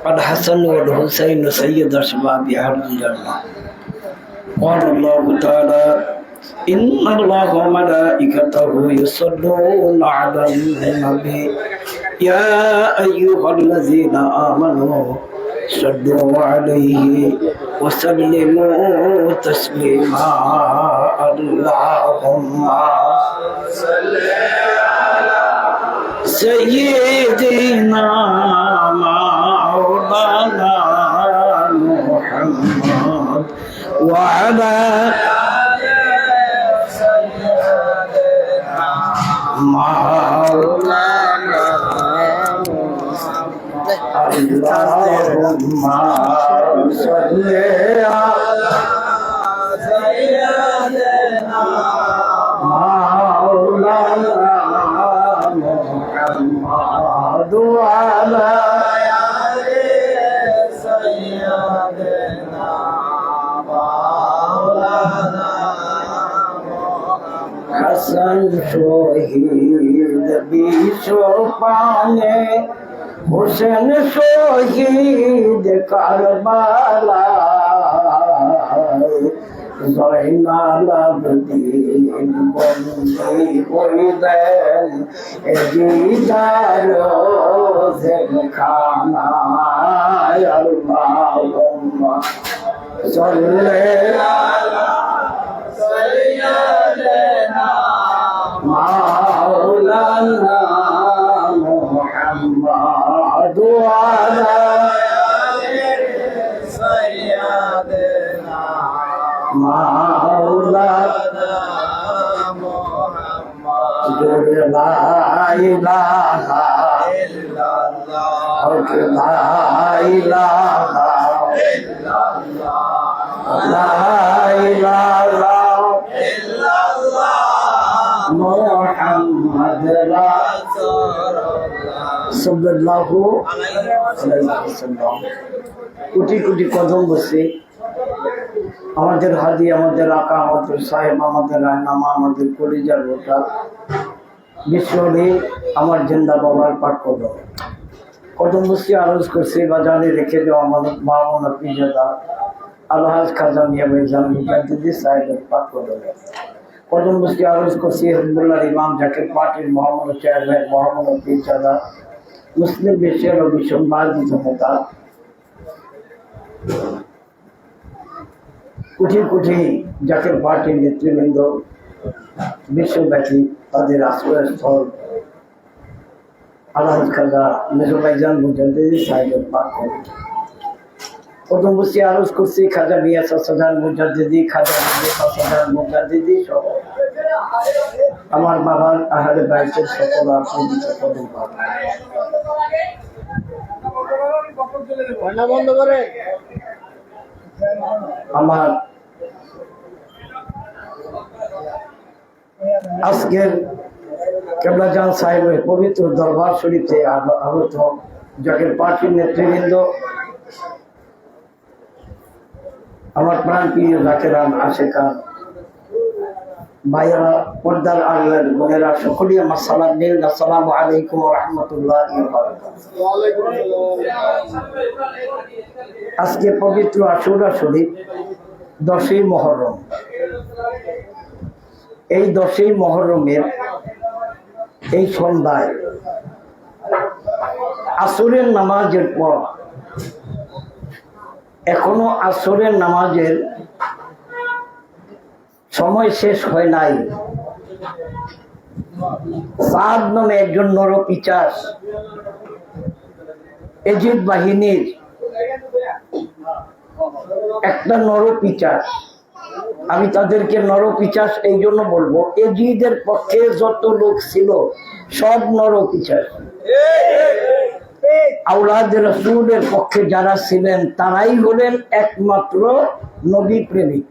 الحسن والحسين سيد شباب أهل الجنة. قال الله تعالى إن الله وملائكته يصلون على النبي يا أيها الذين آمنوا صلوا عليه وسلموا تسليما. اللهم صل على سيدنا مولانا محمد وعلى مولانا اللهم صل على سيدنا مولانا محمد وعلى سيدنا مولانا حسن শহীদ বিশ্বপানে হোসেন শহীদ কারবালায় জয়নাল আবেদীন বন্দী হইলেন দিদার জেলখানায়। আল্লাহুম্মা সাল্লি আলা সাইয়্যিদিনা মাওলানা মুহাম্মদ ওয়া আলা সাইয়্যিদিনা মাওলানা মুহাম্মদ। লা ইলাহা ইল্লাল্লাহ লা ইলাহা ইল্লাল্লাহ লা ইলাহা ইল্লাল্লাহ মুহাম্মদ রাসূলুল্লাহ সাল্লাল্লাহু আলাইহি ওয়াসাল্লাম। কোটি কোটি কদম বসে আমাদের হাদি, আমাদের আকা, আমাদের সাহেব, আমাদের রায়নামা, আমাদের কলিজার রোটা বিশ্বরে আমার জিন্দা বাবার পাঠ করলো কদম বসে আরজ করছে বা জানে রেখে দেওয়া আমাদের মামুনা পিজাদা আলহাজ খাজা মিয়া ভাইজান মুজাদ্দিদি সাহেবের পাঠ করলো কদম বসে আরজ করছে আব্দুল্লাহ ইমাম জাকির পার্টির মোহাম্মদ চেয়ারম্যান মোহাম্মদ পিজাদা মুসলিম বিশ্বের অভিষেক বাজি জনতা কোটি কোটি জাকের পার্টির নেতৃবৃন্দ বিশ্বব্যাপী তাদের আশ্রয়স্থল আলহাজ খাজা মেজর ভাইজান মুজাদ্দিদি সাহেবের পাঠ করে প্রথম বসে আরজ করছি খাজা মিয়া সাসাদান মুজাদ্দিদি, খাজা মিয়া সাসাদান মুজাদ্দিদি সহ আমার বাবার আহলে বাইতের সকল আশ্রিত কদম পাঠ। আমার আজকের কেবলাজান সাহেবের পবিত্র দরবার শরীফে আগত জাকের পার্টির নেতৃবৃন্দ, আমার প্রাণ প্রিয় জাকেরান আশেকান ভাইয়েরা, পর্দার আড়ালের বোনেরা, সকলেই আমার সালাম দিন। আসসালামু আলাইকুম ওয়া রাহমাতুল্লাহি ওয়া বারাকাতুহু। আজকে পবিত্র আশুরা শরীফ 10ই মুহররম। এই 10ই মুহররমের এই সন্ধ্যায় আসরের নামাজের পর এখনো আসরের নামাজের সময় শেষ হয় নাই। সাদ নামে একজন নরপিচাস এজিদ বাহিনীর একটা নরপিচাস, আমি তাদেরকে নরপিচাস এই জন্য বলবো, এজিদের পক্ষে যত লোক ছিল সব নরপিচাস। আওলাদ রাসূলের পক্ষে যারা ছিলেন তারাই হলেন একমাত্র নবী প্রেমিক।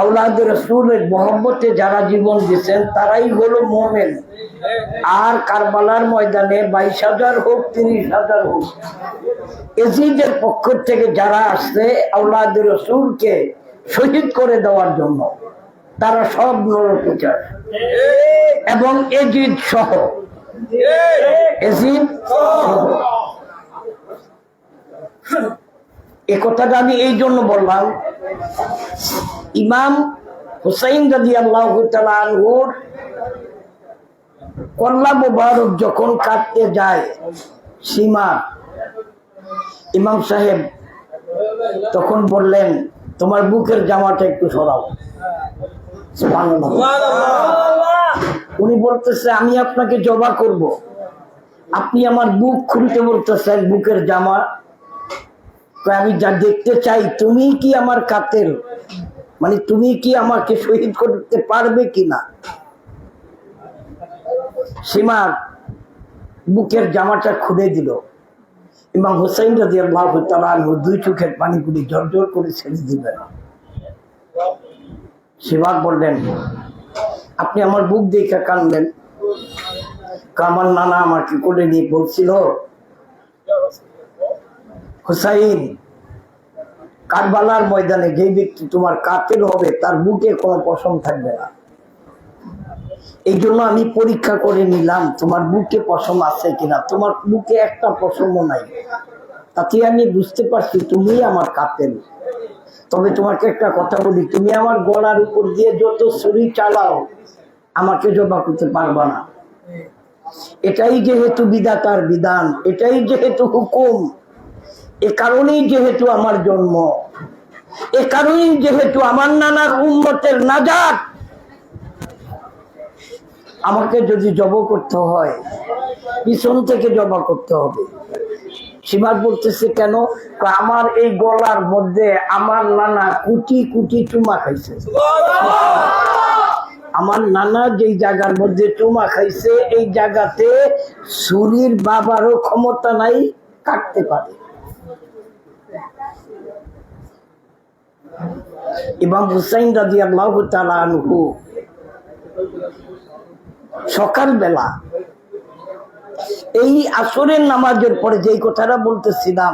আওলাদ রাসূলের মহব্বতে যারা জীবন দিয়েছেন তারাই হলো মুমিন। আর কারবালার ময়দানে 22,000 হোক 30,000 হোক, এজিদের পক্ষ থেকে যারা আসছে আওলাদ রাসূলকে শহীদ করে দেওয়ার জন্য, তারা সব নরপিচাস এবং এজিদ সহ। এজিদ এ কথাটা আমি এই জন্য বললাম, ইমাম হুসাইন রাদিয়াল্লাহু তাআলা আনহুর কল্লা মুবারক যখন কাটতে যায় সীমা, ইমাম সাহেব তখন বললেন, তোমার বুকের জামাটা একটু সরাও। সুবহানাল্লাহ। উনি বলতেছে, আমি আপনাকে জবা করব, আপনি আমার বুক খুলতে বলতেছেন, বুকের জামা? আমি যা দেখতে চাই, তুমি কি আমার কাতেল, মানে তুমি কি আমাকে শহীদ করতে পারবে কিনা? সীমার বুকের জামাটা খুলে দিল। ইমাম হুসাইন রাদিয়াল্লাহু তাআলা আনহু দুই চোখের পানি গুলি ঝরঝর করে ছেড়ে দিলেন। সীমা বললেন, আপনি আমার বুক দেখে কাঁদলেন? আমার নানা আমাকে কোলে নিয়ে বলছিল, হুসাইন, কারবালার ময়দানে যে ব্যক্তি তোমার কাতেল হবে তার বুকে কোনো পশম থাকবে না। এই জন্য আমি পরীক্ষা করে নিলাম তোমার বুকে পশম আছে কিনা। তোমার বুকে একটা পশমও নাই, তাতে আমি বুঝতে পারছি তুমি আমার কাতেল। তবে তোমাকে একটা কথা বলি, তুমি আমার গলার উপর দিয়ে যত ছুরি চালাও আমাকে জবা করতে পারবা না। এটাই যেহেতু বিধাতার বিধান, এটাই যেহেতু হুকুম, এ কারণেই যেহেতু আমার জন্ম, এ কারণেই যেহেতু আমার নানার উম্মতের নাজাত, আমাকে যদি জবা করতে হয় পিছন থেকে জবা করতে হবে। সীমা বলতেছে, কেন? আমার এই গলার মধ্যে আমার নানা কোটি কোটি চুমা খাইছে। আমার নানা যেই জায়গার মধ্যে চুমা খাইছে, এই জায়গাতে ছুরির বাবারও ক্ষমতা নাই, কাটতে পারে। ইমাম হুসাইন রাদিয়াল্লাহু তাআলা আনহু সকালবেলা এই আসরের নামাজের পরে যেই কথাটা বলতেছিলাম,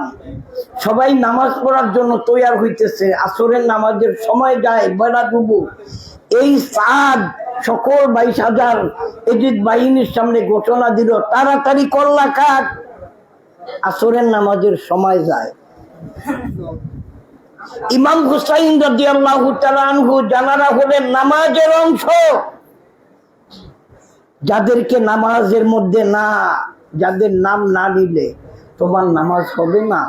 সবাই নামাজ পড়ার জন্য তৈয়ার হইতেছে, আসরের নামাজের সময় যায়, বেলা ডুবু। এই সাদ সকল 22,000 এজিদ বাহিনীর সামনে ঘোষণা দিল, তাড়াতাড়ি কল্লা কাট, আসরের নামাজের সময় যায়। ইমাম হুসাইন রাদিয়াল্লাহু তাআলা আনহু জানারা হলেন নামাজের অংশ। যাদেরকে নামাজের মধ্যে না, যাদের নাম না নিলে তোমার নামাজ হবে না।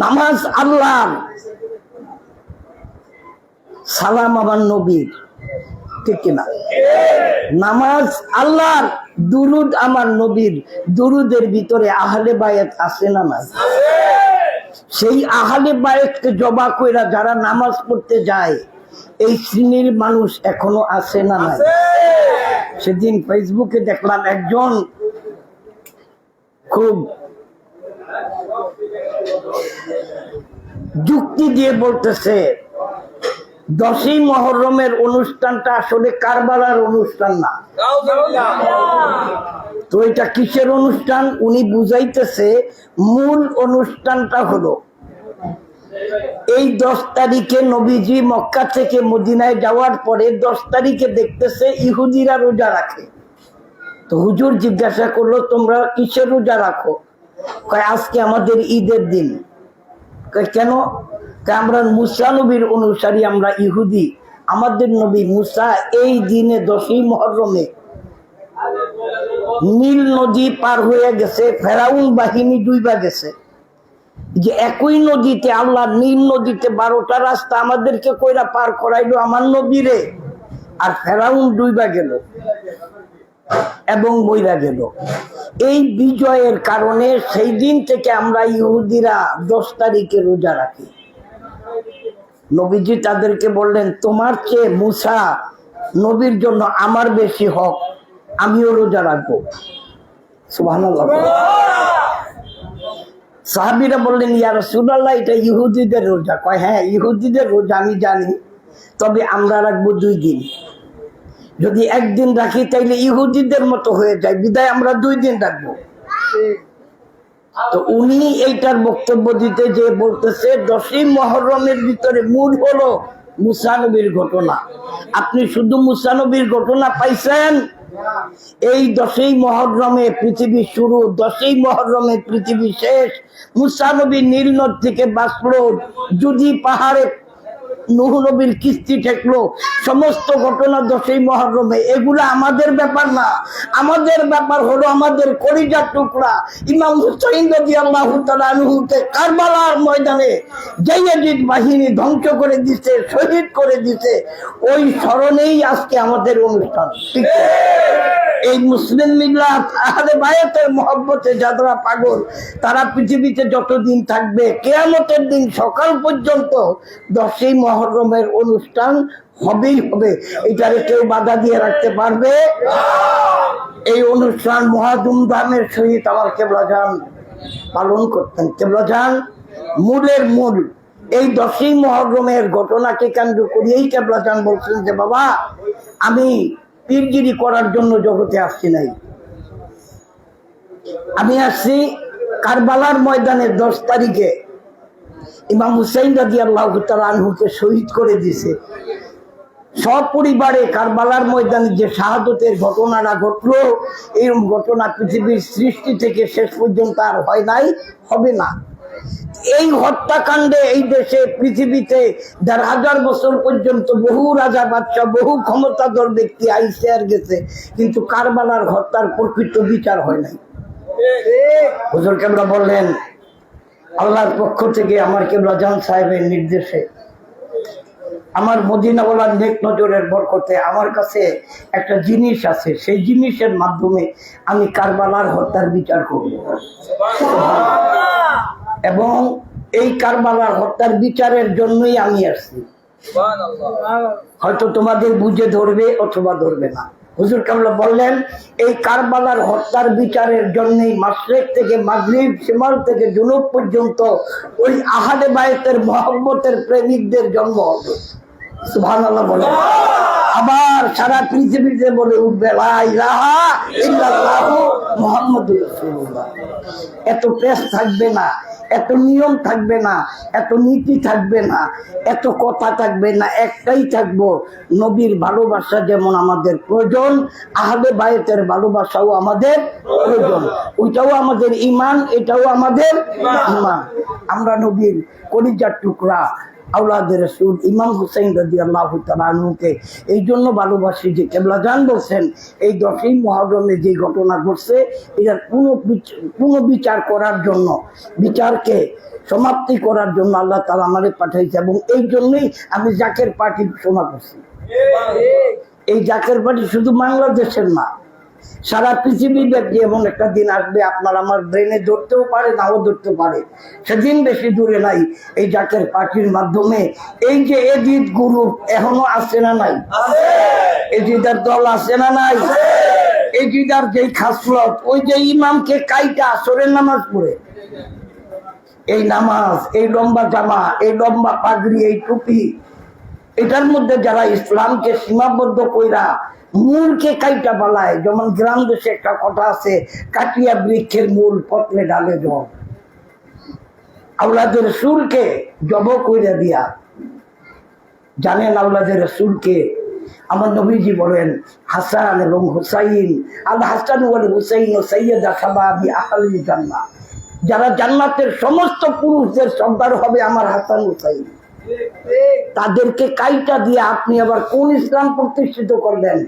নামাজ আল্লাহর, সালাম আমার নবীর, ঠিক কিনা? নামাজ আল্লাহর, দুরুদ আমার নবীর। দুরুদের ভিতরে আহলে বায়াত আছে না নাই? সেই আহলে বায়াতকে জবা কইরা যারা নামাজ পড়তে যায়, এই শ্রেণীর মানুষ এখনো আছে না নাই? সেদিন ফেসবুকে দেখলাম একজন খুব যুক্তি দিয়ে বলতেছে, 10ই মুহররমের অনুষ্ঠানটা আসলে কারবালার অনুষ্ঠান না। তো এটা কিসের অনুষ্ঠান? উনি বুঝাইতেছে মূল অনুষ্ঠানটা হলো এই 10 তারিখে নবীজি মক্কা থেকে মদিনায় যাওয়ার পরে 10 তারিখে দেখতেছে ইহুদিরা রোজা রাখে। তো হুজুর জিজ্ঞাসা করলো, তোমরা কিসের রোজা রাখো? কয় আজকে আমাদের ঈদের দিন। কেন? আমরা মুসা নবীর অনুসারী, আমরা ইহুদি। আমাদের নবী মুসা এই দিনে 10ই মুহররমে নীল নদী পার হয়ে গেছে, ফেরাউন বাহিনী ডুইবা গেছে। যে একই নদীতে আল্লাহ নীল নদীতে 12টা রাস্তা আমাদেরকে কইরা পার করাইলো আমার নবীরে, আর ফেরাউন ডুইবা গেল এবং মইরা গেল। এই বিজয়ের কারণে সেই দিন থেকে আমরা ইহুদিরা 10 তারিখে রোজা রাখি। নবীজি তাদেরকে বললেন, তোমার চেয়ে মুসা নবীর জন্য আমার বেশি হক, আমিও রোজা রাখবো। সুবহানাল্লাহ। সাহাবীরা বললেন, ইয়া রাসূলুল্লাহ, এটা ইহুদিদের রোজা। কয় হ্যাঁ, ইহুদিদের রোজা আমি জানি, তবে আমরা রাখবো 2 দিন। যদি একদিন রাখি তাইলে ইহুদিদের মতো হয়ে যায়, বিদায় আমরা 2 দিন রাখবো। তো উনি এইটার বক্তব্য দিতে যে বলতেছে, 10ই মুহররমের ভিতরে মূল হলো মুসা নবীর ঘটনা। আপনি শুধু মুসা নবীর ঘটনা পাইছেন, এই 10ই মুহররমে পৃথিবী শুরু, 10ই মুহররমে পৃথিবী শেষ। মুসা নবী নীল নদ থেকে বাঁচলো, যদি পাহাড়ে নূহ নবীর কিস্তি ঠেকলো, সমস্ত ঘটনা 10ই মুহররমে। এগুলো আমাদের ব্যাপার না, আমাদের ব্যাপার হলো আমাদের কলিজার টুকরা ইমাম হুসাইন রাদিয়াল্লাহু তাআলা আনহুকে কারবালার ময়দানে ইয়াজিদ বাহিনী ধ্বংস করে দিতে, শহীদ করে দিতে, ওই স্মরণেই আজকে আমাদের অনুষ্ঠান। ঠিক আছে? এই মুসলিম মিল্লাত আহলে বায়াতের মহব্বতে যারা পাগল, তারা পৃথিবীতে যতদিন থাকবে কিয়ামতের দিন সকাল পর্যন্ত 10ই মুহররমের অনুষ্ঠান হবেই হবে। এটারে কেউ বাধা দিয়ে রাখতে পারবে? এই অনুষ্ঠান মহা ধুমধামের সহিত আমার কেবলাজান পালন করতেন। কেবলাজান মূলের মূল এই 10ই মুহররমের ঘটনাকে কেন্দ্র করেই কেবলাজান বলছেন যে বাবা, আমি পীরগিরি করার জন্য জগতে আসছি নাই, আমি আসছি কারবালার ময়দানে 10 তারিখে ইমাম হুসাইন রাদিয়াল্লাহু তাআলা আনহুকে শহীদ করে দিয়েছে। সপরিবারে কারবালার ময়দানে যে শাহাদতের ঘটনাটা ঘটলো, এই ঘটনা পৃথিবীর সৃষ্টি থেকে শেষ পর্যন্ত আর হয় নাই, হবে না। এই হত্যাকাণ্ডে এই দেশে পৃথিবীতে ১,৫০০ বছর পর্যন্ত বহু রাজা বাদশা, বহু ক্ষমতাধর ব্যক্তি আইসে আর গেছে, কিন্তু কারবালার হত্যার প্রকৃত বিচার হয় নাই। হুজুর কেবলা বললেন, আল্লাহর পক্ষ থেকে আমার কেবলাজান সাহেবের নির্দেশে, আমার মদিনাওয়ালার নেক নজরের বরকতে আমার কাছে একটা জিনিস আছে, সেই জিনিসের মাধ্যমে আমি কারবালার হত্যার বিচার করব। এবং এই কারবালার হত্যার বিচারের জন্যই আমি আসছি। হয়তো তোমাদের বুঝে ধরবে অথবা ধরবে না। হুজুর কেবলা বললেন, এই কারবালার হত্যার বিচারের জন্যই মাশরিক থেকে মাগরিব, শিমাল থেকে জুনুব পর্যন্ত ওই আহলে বায়তের মহব্বতের প্রেমিকদের জন্ম হবে। সুবহানাল্লাহ বলে। আবার সারা পৃথিবীতে বলে উঠবে লা ইলাহা ইল্লাল্লাহু মুহাম্মাদুর রাসূলুল্লাহ। এত পেশ থাকবে না, এত নিয়ম থাকবে না, এত নীতি থাকবে না, এত কথা থাকবে না, একটাই থাকবো, নবীর ভালোবাসা যেমন আমাদের প্রয়োজন, আহলে বায়তের ভালোবাসাও আমাদের প্রয়োজন। ওইটাও আমাদের ঈমান, এটাও আমাদের ঈমান। আমরা নবীর কলিজার টুকরা আওলাদের রাসূল ইমাম হুসাইন রাদিয়াল্লাহু তাআলা আনহুকে এই জন্য ভালোবাসি যে কেবলাজান বলছেন, এই 10ই মুহররমে যে ঘটনা ঘটছে এটার পুনর্বিচার করার জন্য, বিচারকে সমাপ্তি করার জন্য আল্লাহ তাআলা আমারে পাঠাইছে। এবং এই জন্যই আমি জাকের পার্টি ঘোষণা করছি। এই জাকের পার্টি শুধু বাংলাদেশের না, সারা পৃথিবী ব্যাপী এমন একটা দিন আসবে, আপনার আমার ব্রেনে ধরতেও পারে, নাও ধরতে পারে, সেদিন বেশি দূরে নাই। এই জাকের পার্টির মাধ্যমে এই যে এজিদ গ্রুপ এখনো আছে না নাই? এজিদার দল আছে না নাই? এজিদার যেই খাসলত, ওই যে ইমামকে কাইটা আসরের নামাজ পড়ে, এই নামাজ, এই লম্বা জামা, এই লম্বা পাগড়ি, এই টুপি, এটার মধ্যে যারা ইসলামকে সীমাবদ্ধ কইরা মূলকে কাইটা বালায়, যেমন গ্রাম দেশে একটা কথা আছে, কাটিয়া বৃক্ষের মূল পত্রে ডালে জব। আওলাদের রাসূলকে জব কইরা দিয়া, জানেন আওলাদের রাসূলকে আমার নবীজি বলেন, হাসান এবং হুসাইন, আল হাসান ওয়াল হুসাইন সাইয়্যিদা শাবাবি আহলিল জান্নাহ, যারা জান্নাতের সমস্ত পুরুষদের সর্দার হবে আমার হাসান হুসাইন। তাদেরকে কাইটা দিয়ে আপনি আবার কোন ইসলাম প্রতিষ্ঠিত করবেন?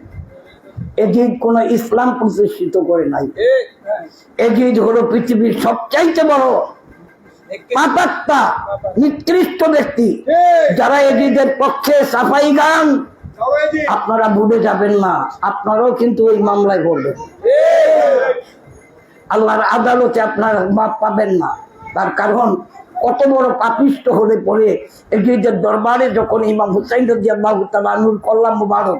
এজিদ কোন ইসলাম প্রতিষ্ঠিত করে নাই। এজিদ হলো পৃথিবীর সবচাইতে বড় পাপাত্তা নিকৃষ্ট ব্যক্তি। যারা এজিদের পক্ষে সাফাই গান, আপনারা ভুলে যাবেন না, আপনারাও কিন্তু ওই মামলায় পড়বেন। আল্লাহর আদালতে আপনারা মাপ পাবেন না। তার কারণ কত বড় পাপিষ্ট হলে পরে এজিদের দরবারে যখন ইমাম হুসাইন রাদিয়াল্লাহু তাআলা আনহুর কল্লা মুবারক,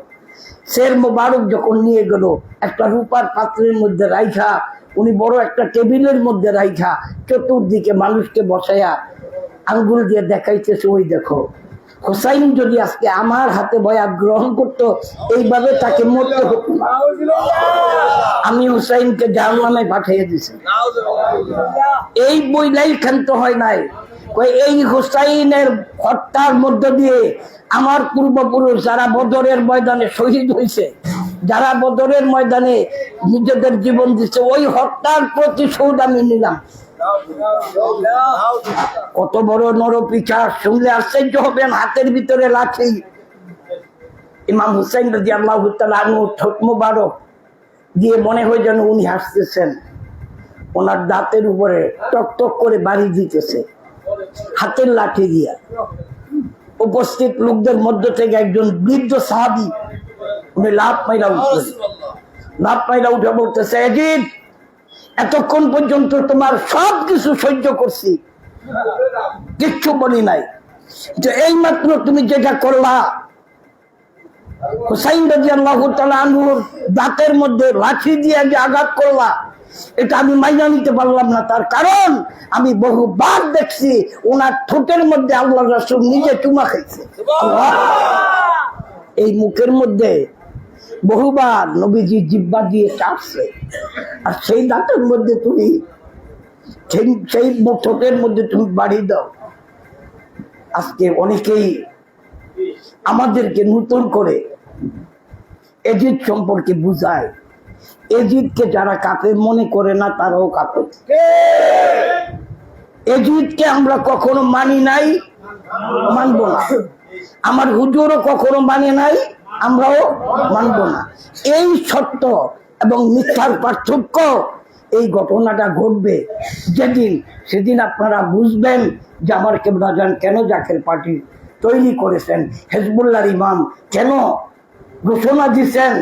শের মুবারক যখন নিয়ে গেল, একটা রূপার পাত্রের মধ্যে রাইখা, উনি বড় একটা টেবিলের মধ্যে রাইখা চতুর্দিকে মানুষকে বসাইয়া আঙ্গুল দিয়ে দেখাইতেছে, ওই দেখো হুসাইন যদি আজকে আমার হাতে বয়াত গ্রহণ করতো, এইভাবে তাকে মরতে হতো না। আমি হুসাইনকে জাহান্নামে পাঠিয়ে দিছি। এই বইলাই ক্ষান্ত হয় নাই, এই হুসাইনের হত্যার মধ্য দিয়ে আমার পূর্বপুরুষ যারা বদরের ময়দানে শহীদ হয়েছে, যারা বদরের ময়দানে নিজেদের জীবন দিচ্ছে, ওই হত্যার প্রতিশোধ আমি নিলাম। কত বড় নরপিশাচ, শুনলে আশ্চর্য হবেন। হাতের ভিতরে লাঠি। ইমাম হুসাইন রাদিয়াল্লাহু তাআলা আনহু ঠোঁট মোবারক দিয়ে মনে হয় যেন উনি হাসতেছেন, ওনার দাঁতের উপরে টক টক করে বাড়ি দিতেছে হাতের লাঠি দিয়া। উপস্থিত লোকদের মধ্য থেকে একজন বৃদ্ধ সাহাবী উনি লাফ মাইরা উঠে বলতেছে, ইয়াজিদ, এতক্ষণ পর্যন্ত তোমার সব কিছু সহ্য করছি, কিচ্ছু বলি নাই, যে এই মাত্র তুমি যেটা করলা, হুসাইন রাদিয়াল্লাহু তাআলা আনহুর দাঁতের মধ্যে লাঠি দিয়ে যে আঘাত করলা, এটা আমি মাইনা নিতে পারলাম না। তার কারণ আমি বহুবার দেখছি ওনার ঠোঁটের মধ্যে আল্লাহর রাসূল নিজে চুমা খাইছে। এই মুখের মধ্যে বহুবার নবীজি জিহ্বা দিয়ে চাপছে, আর সেই দাঁতের মধ্যে তুমি সেই ঠোঁটের মধ্যে তুমি বাড়ি দাও। আজকে অনেকেই আমাদেরকে নতুন করে এজিদ সম্পর্কে বুঝায়। এজিদকে যারা কাফের মনে করে না, তারাও কাফের। এজিদকে আমরা কখনো মানি নাই, মানব না। আমার হুজুরও কখনো মানে নাই, আমরাও মানব না। এই সত্য এবং মিথ্যার পার্থক্য, এই ঘটনাটা ঘটবে যেদিন, সেদিন আপনারা বুঝবেন যে আমার কেবলাজান কেন জাকের পার্টি তৈরি করেছেন, হেজবুল্লাহর ইমাম কেন ঘোষণা দিচ্ছেন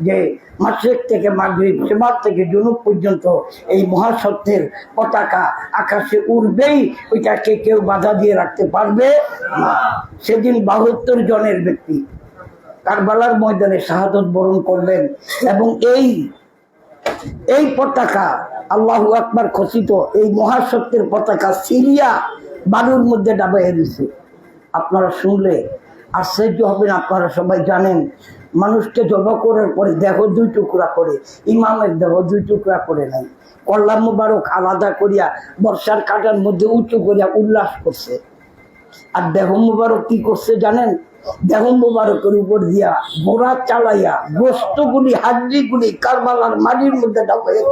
যে মাশরিক থেকে মাগরিব, শিমাল থেকে জুনুব পর্যন্ত এই মহাসত্যের পতাকা আকাশে উড়বেই, ওইটাকে কেউ বাধা দিয়ে রাখতে পারবে না। সেদিন 72 জনের ব্যক্তি কারবালার ময়দানে শাহাদত বরণ করলেন, এবং এই পতাকা, আল্লাহু আকবার খচিত এই মহাসত্যের পতাকা সিরিয়া বালুর মধ্যে ডাবাইয়া দিছে। আপনারা শুনলে আশ্চর্য হবেন। আপনারা সবাই জানেন, মানুষকে জবাই করার পরে দেহ 2 টুকরা করে, ইমামের দেহ 2 টুকরা করে নাই, কল্লা মুবারক আলাদা করিয়া বর্ষার কাটার মধ্যে উঁচু করিয়া উল্লাস করছে। আর দেহ মুবারক কি করছে জানেন? দেহ মুবারকের উপর দিয়া ঘোড়া চালাইয়া গোস্তগুলি, হাড্ডিগুলি কারবালার মাটির মধ্যে ডাবাইয়া।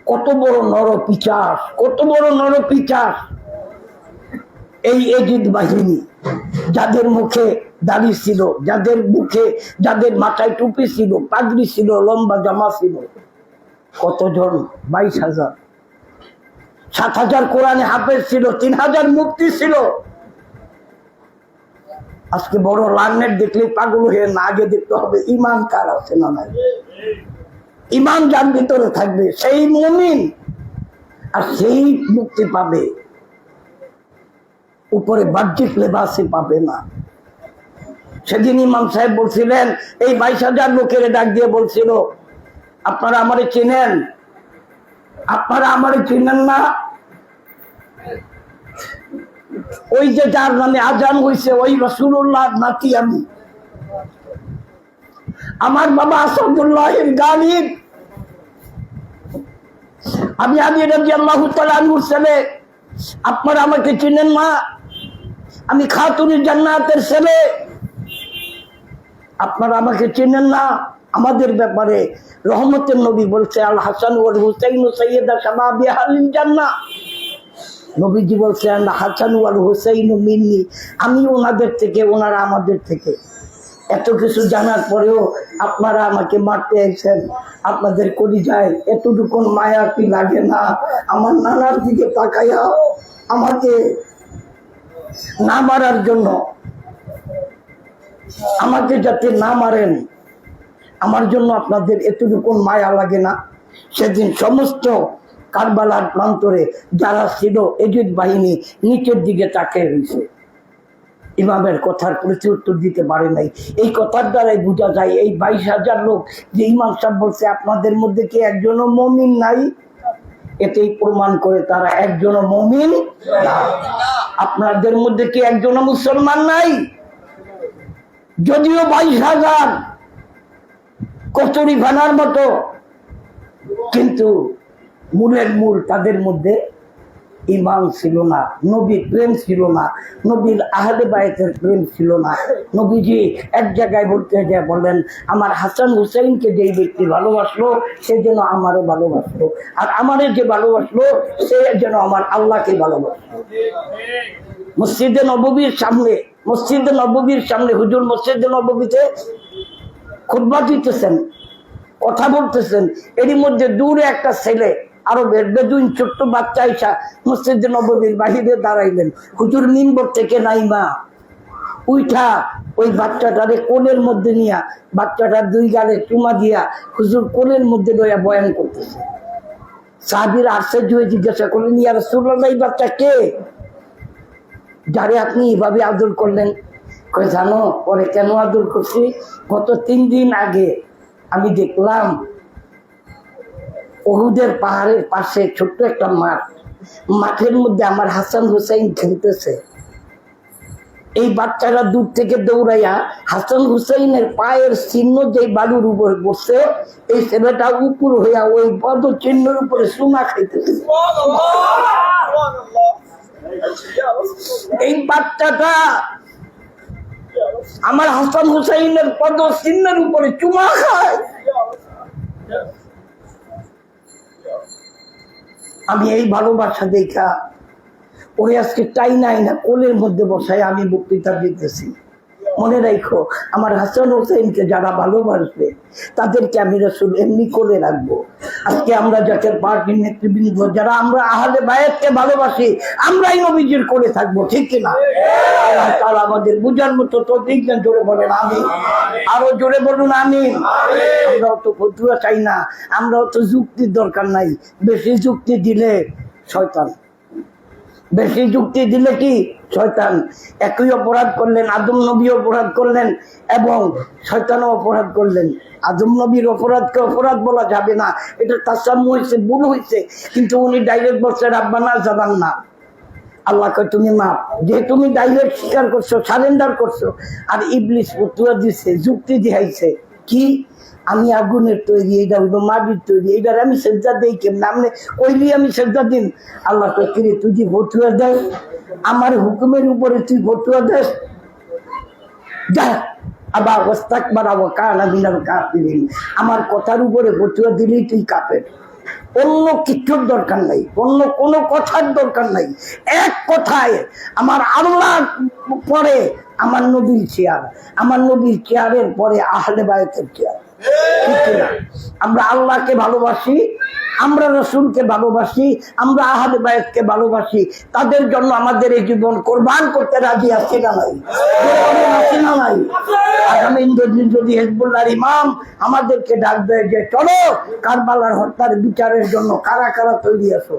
কত বড় নরপিশাচ, কত বড় নরপিশাচ এই এজিদ বাহিনী! যাদের মুখে দাড়ি ছিল, যাদের মাথায় টুপি ছিল, পাগড়ি ছিল, লম্বা জামা ছিল, কতজন? 22,000। 7,000 কোরআনে হাফেজ ছিল, 3,000 মুফতি ছিল। আজকে বড় লার্নেট দেখলে পাগল হয়ে না, আগে দেখতে হবে ইমান কার আছে না নাই। ইমান যার ভিতরে থাকবে সেই মুমিন, আর সেই মুক্তি পাবে, উপরে বাহ্যিক লেবাসে পাবে না। সেদিন ইমাম সাহেব বলছিলেন, এই 22,000 লোকের ডাক দিয়ে বলছিল, আপনারা আমারে চেনেন? আপনারা আমারে চেনেন না? ওই যে যার নামে আজান হয়েছে, ওই রাসূলুল্লাহ নাতি আমি। আমার বাবা আসাদুল্লাহের গালিব, আমি আলী রাদিয়াল্লাহু তাআলা আনহুর ছেলে। আপনারা আমাকে চিনেন না? আমি খাতুনুল জান্নাতের ছেলে। আপনারা আমাকে চিনেন না? আমাদের ব্যাপারে রহমতের নবী বলছে, আল হাসান ওয়াল হুসাইন সাইয়্যিদা শাবাবি আহলিল জান্নাহ। নবীজি বলছেন, হাসান ওয়াল হুসাইন মিন্নি, আমি ওনাদের থেকে, ওনারা আমাদের থেকে। এত কিছু জানার পরেও আপনারা আমাকে মারতে এসেছেন। আপনাদের কলিজায় এতটুকু মায়া কি লাগে না? আমার নানার দিকে তাকাইয়া আমাকে না মারার জন্য, আমাকে যাতে না মারেন, আমার জন্য আপনাদের এতটুকু মায়া লাগে না? সেদিন সমস্ত কারবালার প্রান্তরে যারা ছিল এজিদ বাহিনী নিচের দিকে তাকিয়ে রয়েছে, ইমামের কথার প্রতি উত্তর দিতে পারে নাই। এই কথার দ্বারাই বোঝা যায়, এই 22,000 লোক যে ইমাম সাহেব বলছে আপনাদের মধ্যে কি একজনও মুমিন নাই, এতেই প্রমাণ করে তারা একজনও মুমিন না। আপনাদের মধ্যে কি একজনও মুসলমান নাই? যদিও 22,000 কচুরি খানার মতো, কিন্তু মূলের মূল তাদের মধ্যে ইমান ছিল না, নবীর প্রেম ছিল না, নবীর আহলে বায়তের প্রেম ছিল না। নবীজি এক জায়গায় বলতে যায় বললেন, আমার হাসান হুসাইনকে যেই ব্যক্তি ভালোবাসলো সে যেন আমারে ভালোবাসলো, আর আমারে যে ভালোবাসলো সে যেন আমার আল্লাহকে ভালোবাসলো। মসজিদে নববীর সামনে হুজুর মসজিদে নববীতে খুতবা দিতেছেন, কথা বলতেছেন, এরই মধ্যে দূরে একটা ছেলে আরো বেদুইন ছোট্ট বাচ্চা আইসা মসজিদে নববীর বাহিরে দাঁড়াইলেন। হুজুর মিম্বর থেকে নাইমা উইঠা ওই বাচ্চাটারে কোলের মধ্যে নিয়া, বাচ্চাটার দুই গালে চুমা দিয়া হুজুর কোলের মধ্যে লইয়া বয়ান করতেছে। সাহাবীরা আশ্চর্য হয়ে জিজ্ঞাসা করলেন, ইয়া রাসূলুল্লাহ, এই বাচ্চা কে, যারে আপনি এভাবে আদর করলেন? কই জানো পরে কেন আদর করছি? গত 3 দিন আগে আমি দেখলাম উহুদের পাহাড়ের পাশে ছোট্ট একটা মাঠের মধ্যে আমার হাসান হুসাইন খেলতেছে। এই বাচ্চারা দূর থেকে দৌড়াইয়া হাসান হুসাইনের পায়ের চিহ্ন যে বালুর উপরে বসছে, এই ছেলেটা উপর হইয়া ওই পদ চিহ্নের উপরে চুমা খাইতেছে। এই বাচ্চাটা আমার হাসান হুসাইনের পদ চিহ্নের উপরে চুমা খায়। আমি এই ভালোবাসা দেখা ওরে আজকে টাইনাই না কোলের মধ্যে বসায় আমি বক্তৃতা দিতেছি। মনে রাখো, আমার হাসান হোসেনকে যারা ভালোবাসবে তাদেরকে আমি রাসূল এমনি কোলে রাখবো। আজকে আমরা জাতীয় পার্টির নেতৃবৃন্দ যারা আমরা আহলে বায়াতকে ভালোবাসি, আমরাই নবীজির কোলে থাকবো, ঠিক কিনা? আল্লাহ তাআলা আমাদের বুঝার মতো তৌফিক দেন। জোরে বলেন আমিন, আরো জোরে বলুন আমিন। আমরাও তো ফতুয়া চাই না, আমরাও তো যুক্তির দরকার নাই। বেশি যুক্তি দিলে শয়তান, বেশি যুক্তি দিলে কি শয়তান। একই অপরাধ করলেন, আদম নবী অপরাধ করলেন এবং শয়তানও অপরাধ করলেন। আদম নবীর অপরাধকে অপরাধ বলা যাবে না, এটা তাসাম্মু হয়েছে, ভুল হয়েছে, কিন্তু উনি ডাইরেক্ট বলছে রাব্বানা জালামনা। আল্লাহ কয় তুমি মাপ, যে তুমি ডাইরেক্ট স্বীকার করছো, সারেন্ডার করছো। আর ইবলিস ফতুয়া দিছে, যুক্তি দিয়েছে কি, আমি আগুনের তৈরি, এইটা হইলো মাটির তৈরি, এইটার আমি সেজদা দেই কেমন? আপনি কইলি আমি সেজদা দিন। আল্লাহ কয় কিরে, তুই যে ফতুয়া দেয় আমার হুকুমের উপরে, তুই ফতুয়া দেস, যা আবার ওয়াস্তাকবারা ওয়া কানা মিনাল কাফিরিন। আমার কথার উপরে ফতুয়া দিলেই তুই কাফের। অন্য কিছুর দরকার নাই, অন্য কোনো কথার দরকার নাই। এক কথায় আমার আল্লাহ পরে আমার নবীর চেয়ার, আমার নবীর চেয়ারের পরে আহলে বায়তের চেয়ার। আমরা আল্লাহকে ভালোবাসি, আমরা রাসূলকে ভালোবাসি, আমরা আহলে বায়তকে ভালোবাসি। তাদের জন্য আমাদের এই জীবন কোরবান করতে রাজি আছি না নাই? আগামী দিন যদি হিজবুল্লাহর ইমাম আমাদেরকে ডাক দেয় যে চলো কারবালার হত্যার বিচারের জন্য কারা কারা তৈরি আছো,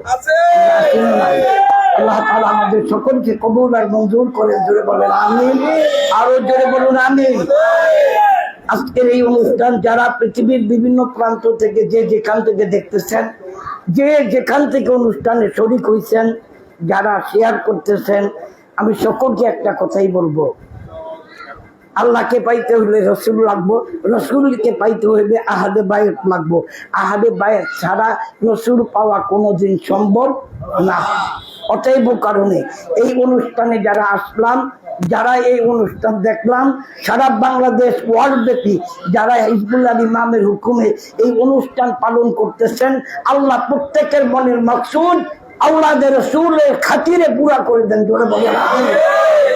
আল্লাহ তাআলা আমাদের সকলকে কবুল আর মঞ্জুর করে। জোরে বলেন আমিন, আরো জোরে বলুন আমিন। আজকের এই অনুষ্ঠান যারা পৃথিবীর বিভিন্ন প্রান্ত থেকে যে যেখান থেকে দেখতেছেন, যে যেখান থেকে অনুষ্ঠানে শরীক হয়েছেন, যারা শেয়ার করতেছেন, আমি সকলকে একটা কথাই বলবো, আল্লাহকে পাইতে হলে রসুল লাগবো, রসুলকে পাইতে হইলে আহলে বায়ত লাগবো। আহলে বায়ত ছাড়া রসুল পাওয়া কোনোদিন সম্ভব না। অতএব কারণে এই অনুষ্ঠানে যারা আসলাম, যারা এই অনুষ্ঠান দেখলাম, সারা বাংলাদেশ ওয়ার্ল্ড ব্যাপী যারা হিজবুল্লাহর ইমামের হুকুমে এই অনুষ্ঠান পালন করতেছেন, আল্লাহ প্রত্যেকের মনের মাকসুদ আওলাদের রাসূলের খাতিরে পুরা করে দেন। জোরে বলেন আমিন।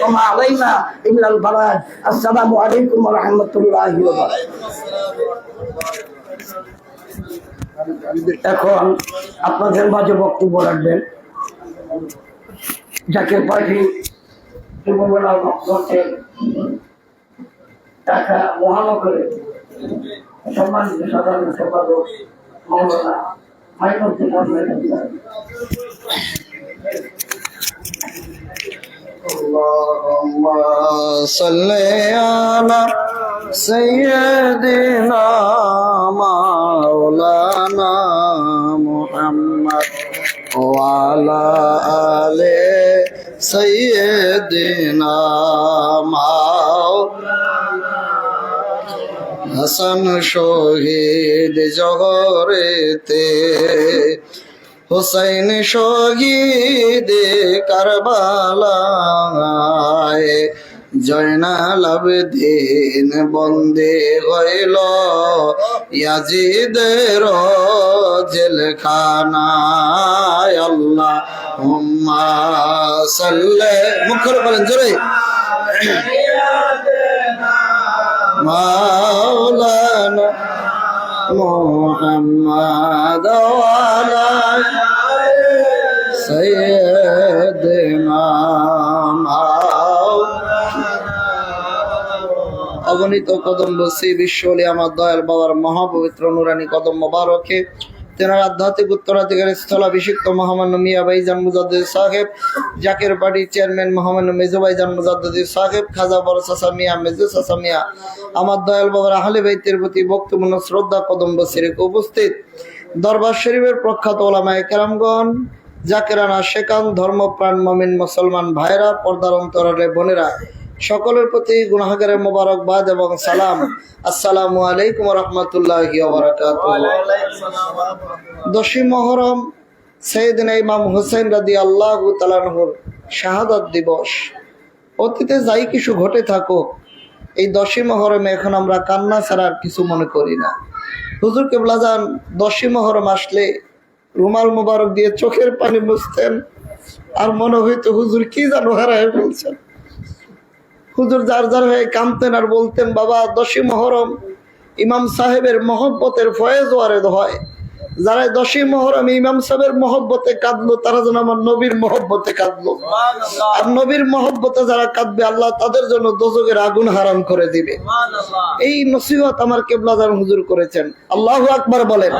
ওমা আলাইনা ইল্লাল বালাগ। আসসালামু আলাইকুম ওয়া রাহমাতুল্লাহি ওয়া বারাকাতুহু। এখন আপনাদের মাঝে বক্তব্য রাখবেন জাতীয় পার্টি যুবদল ঢাকা মহানগরের সম্মানিত সাধারণ সম্পাদক মৌলানা মাইনুদ্দিন আহমেদ। اللهم صل على سيدنا مولانا محمد وعلى آل سيدنا হাসান শহীদ জগরেতে হুসাইন শহীদ কারবালায় জয়নাল আবেদিন বন্দী হইল ইয়াজিদের জেলখানায়। আল্লাহুম্মা সাল্লি, মুখর বলেন জোরে, মাওলানা মুহাম্মদ ওয়া আলা সাইয়্যিদিনা। অগণিত কদম বসি বিশ্বলি আমার দয়াল বাবার মহাপবিত্র নুরানি কদম মোবারকে তেনার আধ্যাত্মিক উত্তরাধিকারী স্থলাভিষিক্ত মহামান্য মিয়া ভাইজান মুজাদ্দিদ সাহেব, জাকের পার্টির চেয়ারম্যান মহামান্য মেজো ভাইজান মুজাদ্দিদ সাহেব, খাজা বড় চাচা মিয়া, মেজো চাচা মিয়া, আমার দয়াল বাবার আহলে বাইতের প্রতি বক্তব্য শ্রদ্ধা কদম বসি রেখে উপস্থিত দরবার শরীফের প্রখ্যাত ওলামায়ে কেরামগণ, জাকেরানা শেখান, ধর্মপ্রাণ মুমিন মুসলমান ভাইরা, পর্দার অন্তরালে বোনেরা, সকলের প্রতি গুনাহগারের মোবারকবাদ এবং সালাম। আসসালামু আলাইকুম ওয়া রাহমাতুল্লাহি ওয়া বারাকাতুহু। 10ই মুহররম সাইয়েদনা ইমাম হুসাইন রাদিয়াল্লাহু তাআলা আনহুর শাহাদাত দিবস। অতীতে যাই কিছু ঘটে থাকুক, এই 10ই মুহররমে এখন আমরা কান্না ছাড়া আর কিছু মনে করি না। হুজুর কিবলা জান 10ই মুহররম আসলে রুমাল মোবারক দিয়ে চোখের পানি মুছতেন, আর মনে হইতো হুজুর কি জানো হারায় ফেলছেন। হুজুর যার যার হয়ে কাঁদতেন আর বলতেন, বাবা 10ই মুহররম ইমাম সাহেবের মহব্বতের ফয়েজ ওয়ারেদ হয়। যারা 10ই মুহররম ইমাম সাহেবের মহব্বতে কাঁদলো, তারা যেন আমার নবীর মহব্বতে কাঁদলো। আর নবীর মহব্বতে যারা কাঁদবে, আল্লাহ তাদের জন্য দোজখের আগুন হারাম করে দিবে। এই নসিহত আমার কিবলা জান হুজুর করেছেন। আল্লাহু আকবার বলেন।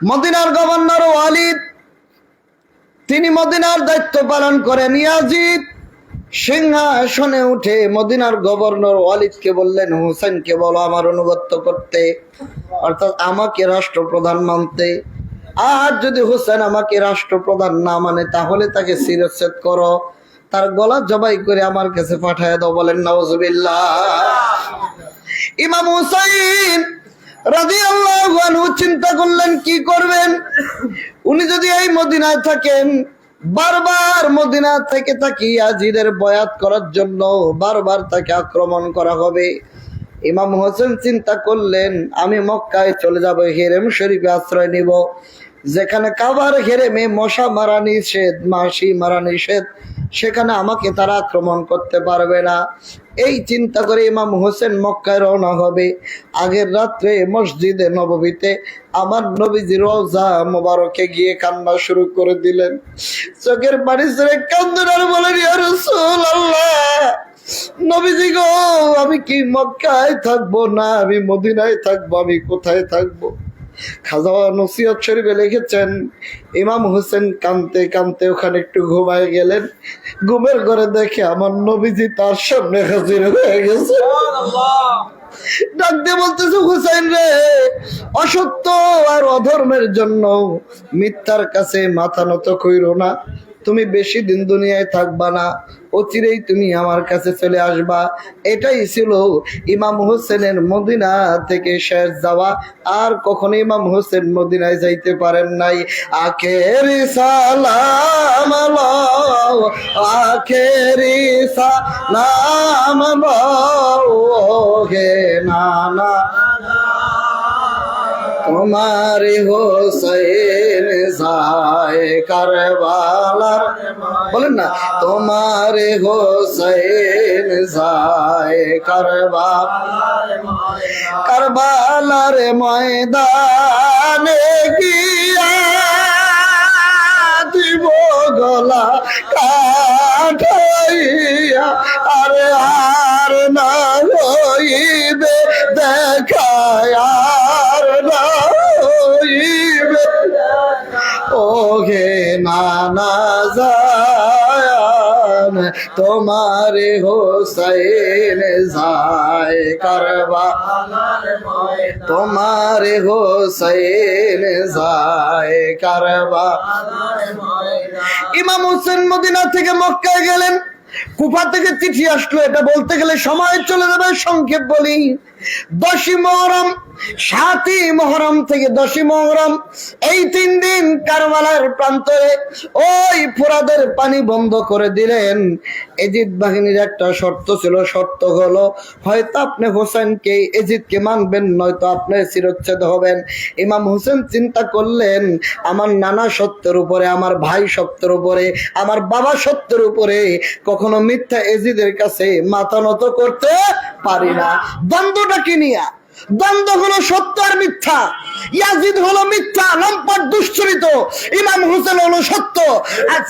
মদিনার গভর্নর ওয়ালিদ, তিনি মদিনার দায়িত্ব পালন করেন। ইয়াজিদ সিংহাসনে উঠে মদিনার গভর্নর ওয়ালিদকে বললেন, হুসাইনকে বলো আমার আনুগত্য করতে, অর্থাৎ আমাকে রাষ্ট্রপ্রধান মানতে। আর যদি হুসাইন আমাকে রাষ্ট্রপ্রধান না মানে, তাহলে তাকে শিরচ্ছেদ করো, তার গলা জবাই করে আমার কাছে পাঠায় দাও। বলেন নাউজুবিল্লাহ। ইমাম হুসাইন রাদিয়াল্লাহু আনহু চিন্তা করলেন কি করবেন। উনি যদি এই মদিনায় থাকেন, বারবার মদিনা থেকে তাকে ইয়াজিদের বয়াত করার জন্য বারবার তাকে আক্রমণ করা হবে। ইমাম হোসেন চিন্তা করলেন, আমি মক্কায় চলে যাব, হেরেম শরীফে আশ্রয় নিব, যেখানে কাবার হেরেমে মশা মারা নিষেধ, মাছি মারা নিষেধ, সেখানে আমাকে তারা আক্রমণ করতে পারবে না। এই চিন্তা করে ইমাম হোসেন মক্কায় রওনা হবে। আগের রাত্রে মসজিদে নববীতে আমার নবীজির রওজা মোবারকে গিয়ে কান্না শুরু করে দিলেন। চোখের পানি ছেড়ে কাঁদলেন আর বলেন, ইয়া রাসূলুল্লাহ, নবীজি গো, আমি কি মক্কায় থাকবো না আমি মদিনায় থাকবো, আমি কোথায় থাকবো? খাজা নসিহত শরীফে লিখেছেন, ইমাম হোসেন কাঁদতে কাঁদতে ওখানে একটু ঘুমায় গেলেন। ঘুমের ঘরে দেখে আমার নবীজি তার সামনে হাজির হয়ে গেছে। ডাক দিয়ে বলতেছে, হুসাইন রে, অসত্য আর অধর্মের জন্য মিথ্যার কাছে মাথা নত কইরো না। তুমি বেশি দিন দুনিয়ায় থাকবা না, অচিরেই তুমি আমার কাছে চলে আসবা। এটাই ছিল ইমাম হোসেনের মদিনা থেকে শেষ যাওয়া। আর কখনো ইমাম হোসেন মদিনায় যাইতে পারেন নাই। আখেরি সালাম আলাও, আখেরি সালাম আলাও হে নানা, তোমার হোসেন যায় কারবালার, বলেন না, তোমার হোসেন যায় কারবালার ময়দানে গিয়া দিব গলা কাটাইয়া, আরে আর না হইবে দেখায়, ওহে নানা জান, তোমারে হোসেন যায় কারবালার, তোমারে হোসেন যায় কারবালার। ইমাম হোসেন মদিনা থেকে মক্কায় গেলেন। কুফা থেকে চিঠি আসলো, এটা বলতে গেলে সময় চলে যাবে, সংক্ষেপ বলি। 10ই মুহররম 7ই মুহররম থেকে 10ই মুহররম, এই 3 দিন কারবালার প্রান্তরে ওই ফোরাদের পানি বন্ধ করে দিলেন। এজিদ বাহিনীর একটা শর্ত ছিল, শর্ত হলো হয়তো আপনি হোসেনকে এজিদকে মানবেন, নয়তো আপনি শিরচ্ছেদ হবেন। ইমাম হোসেন চিন্তা করলেন, আমার নানা সত্যের উপরে, আমার ভাই সত্যের উপরে, আমার বাবা সত্যের উপরে কখনো মিথ্যা এজিদের কাছে মাথা নত করতে পারি না। দ্বন্দ্বটা কি নিয়া? দ্বন্দ্ব হলো সত্য আর মিথ্যা। ইয়াজিদ হলো মিথ্যা, লম্পট, দুশ্চরিত। ইমাম হোসেন হলো সত্য।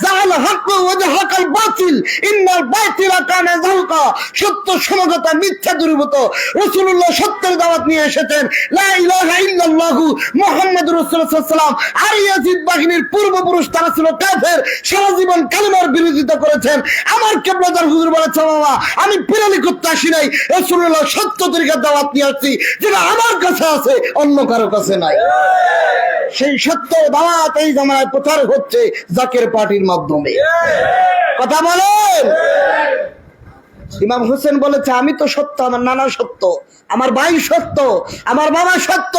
জাহাল হক ওয়া জাহাকাল বাতিল, ইন্নাল বাতিলা কানা যাহুকা। সত্য সমগত, মিথ্যা দূরীভূত। রাসূলুল্লাহ সত্যের দাওয়াত নিয়ে এসেছেন, লা ইলাহা ইল্লাল্লাহু মুহাম্মাদুর রাসূলুল্লাহ সাল্লাল্লাহু আলাইহি ওয়াসাল্লাম। আর ইয়াজিদ বাহিনীর পূর্বপুরুষ তারা ছিল কাফের, সারা জীবন কালিমার বিরোধিতা করেছেন। আমার কিবলাদার হুজুর বলেছে, বাবা আমি পিরালি করতে আসি নাই, রাসূলুল্লাহ সত্য তরিকার দাওয়াত নিয়ে আসছি, যেটা আমার কাছে আছে অন্য কারো কাছে নাই। সেই সত্য দাওয়াত এই জামানায় প্রচার হচ্ছে জাকের পার্টির মাধ্যমে। কথা বলেন। ইমাম হোসেন বলেছে, আমি তো সত্য, আমার নানা সত্য, আমার ভাই সত্য, আমার বাবা সত্য।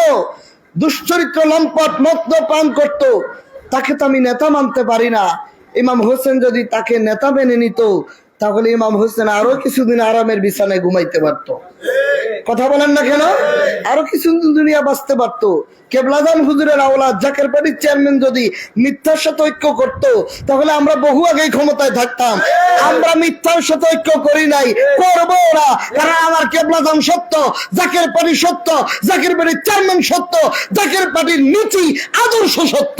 দুশ্চরিত্র, লম্পট, মদ্য পান করত, তাকে তো আমি নেতা মানতে পারি না। ইমাম হোসেন যদি তাকে নেতা মেনে নিত, তাহলে ইমাম হোসেন আরো কিছুদিন আরামের বিছানায় ঘুমাইতে পারতো। কথা বলেন না কেন? আরো কিছুদিন দুনিয়া বাঁচতে পারতো। কেবলাদান হুজুরের আওলাদ জাকের পার্টির চেয়ারম্যান যদি মিথ্যার সাথে ঐক্য করত, তাহলে আমরা বহু আগেই ক্ষমতায় থাকতাম। আমরা মিথ্যার সাথে ঐক্য করি নাই, করবো ওরা। কারণ আমার কেবলাদান সত্য, জাকের পার্টি সত্য, জাকের পার্টির চেয়ারম্যান সত্য, জাকের পার্টির নীতি আদর্শ সত্য।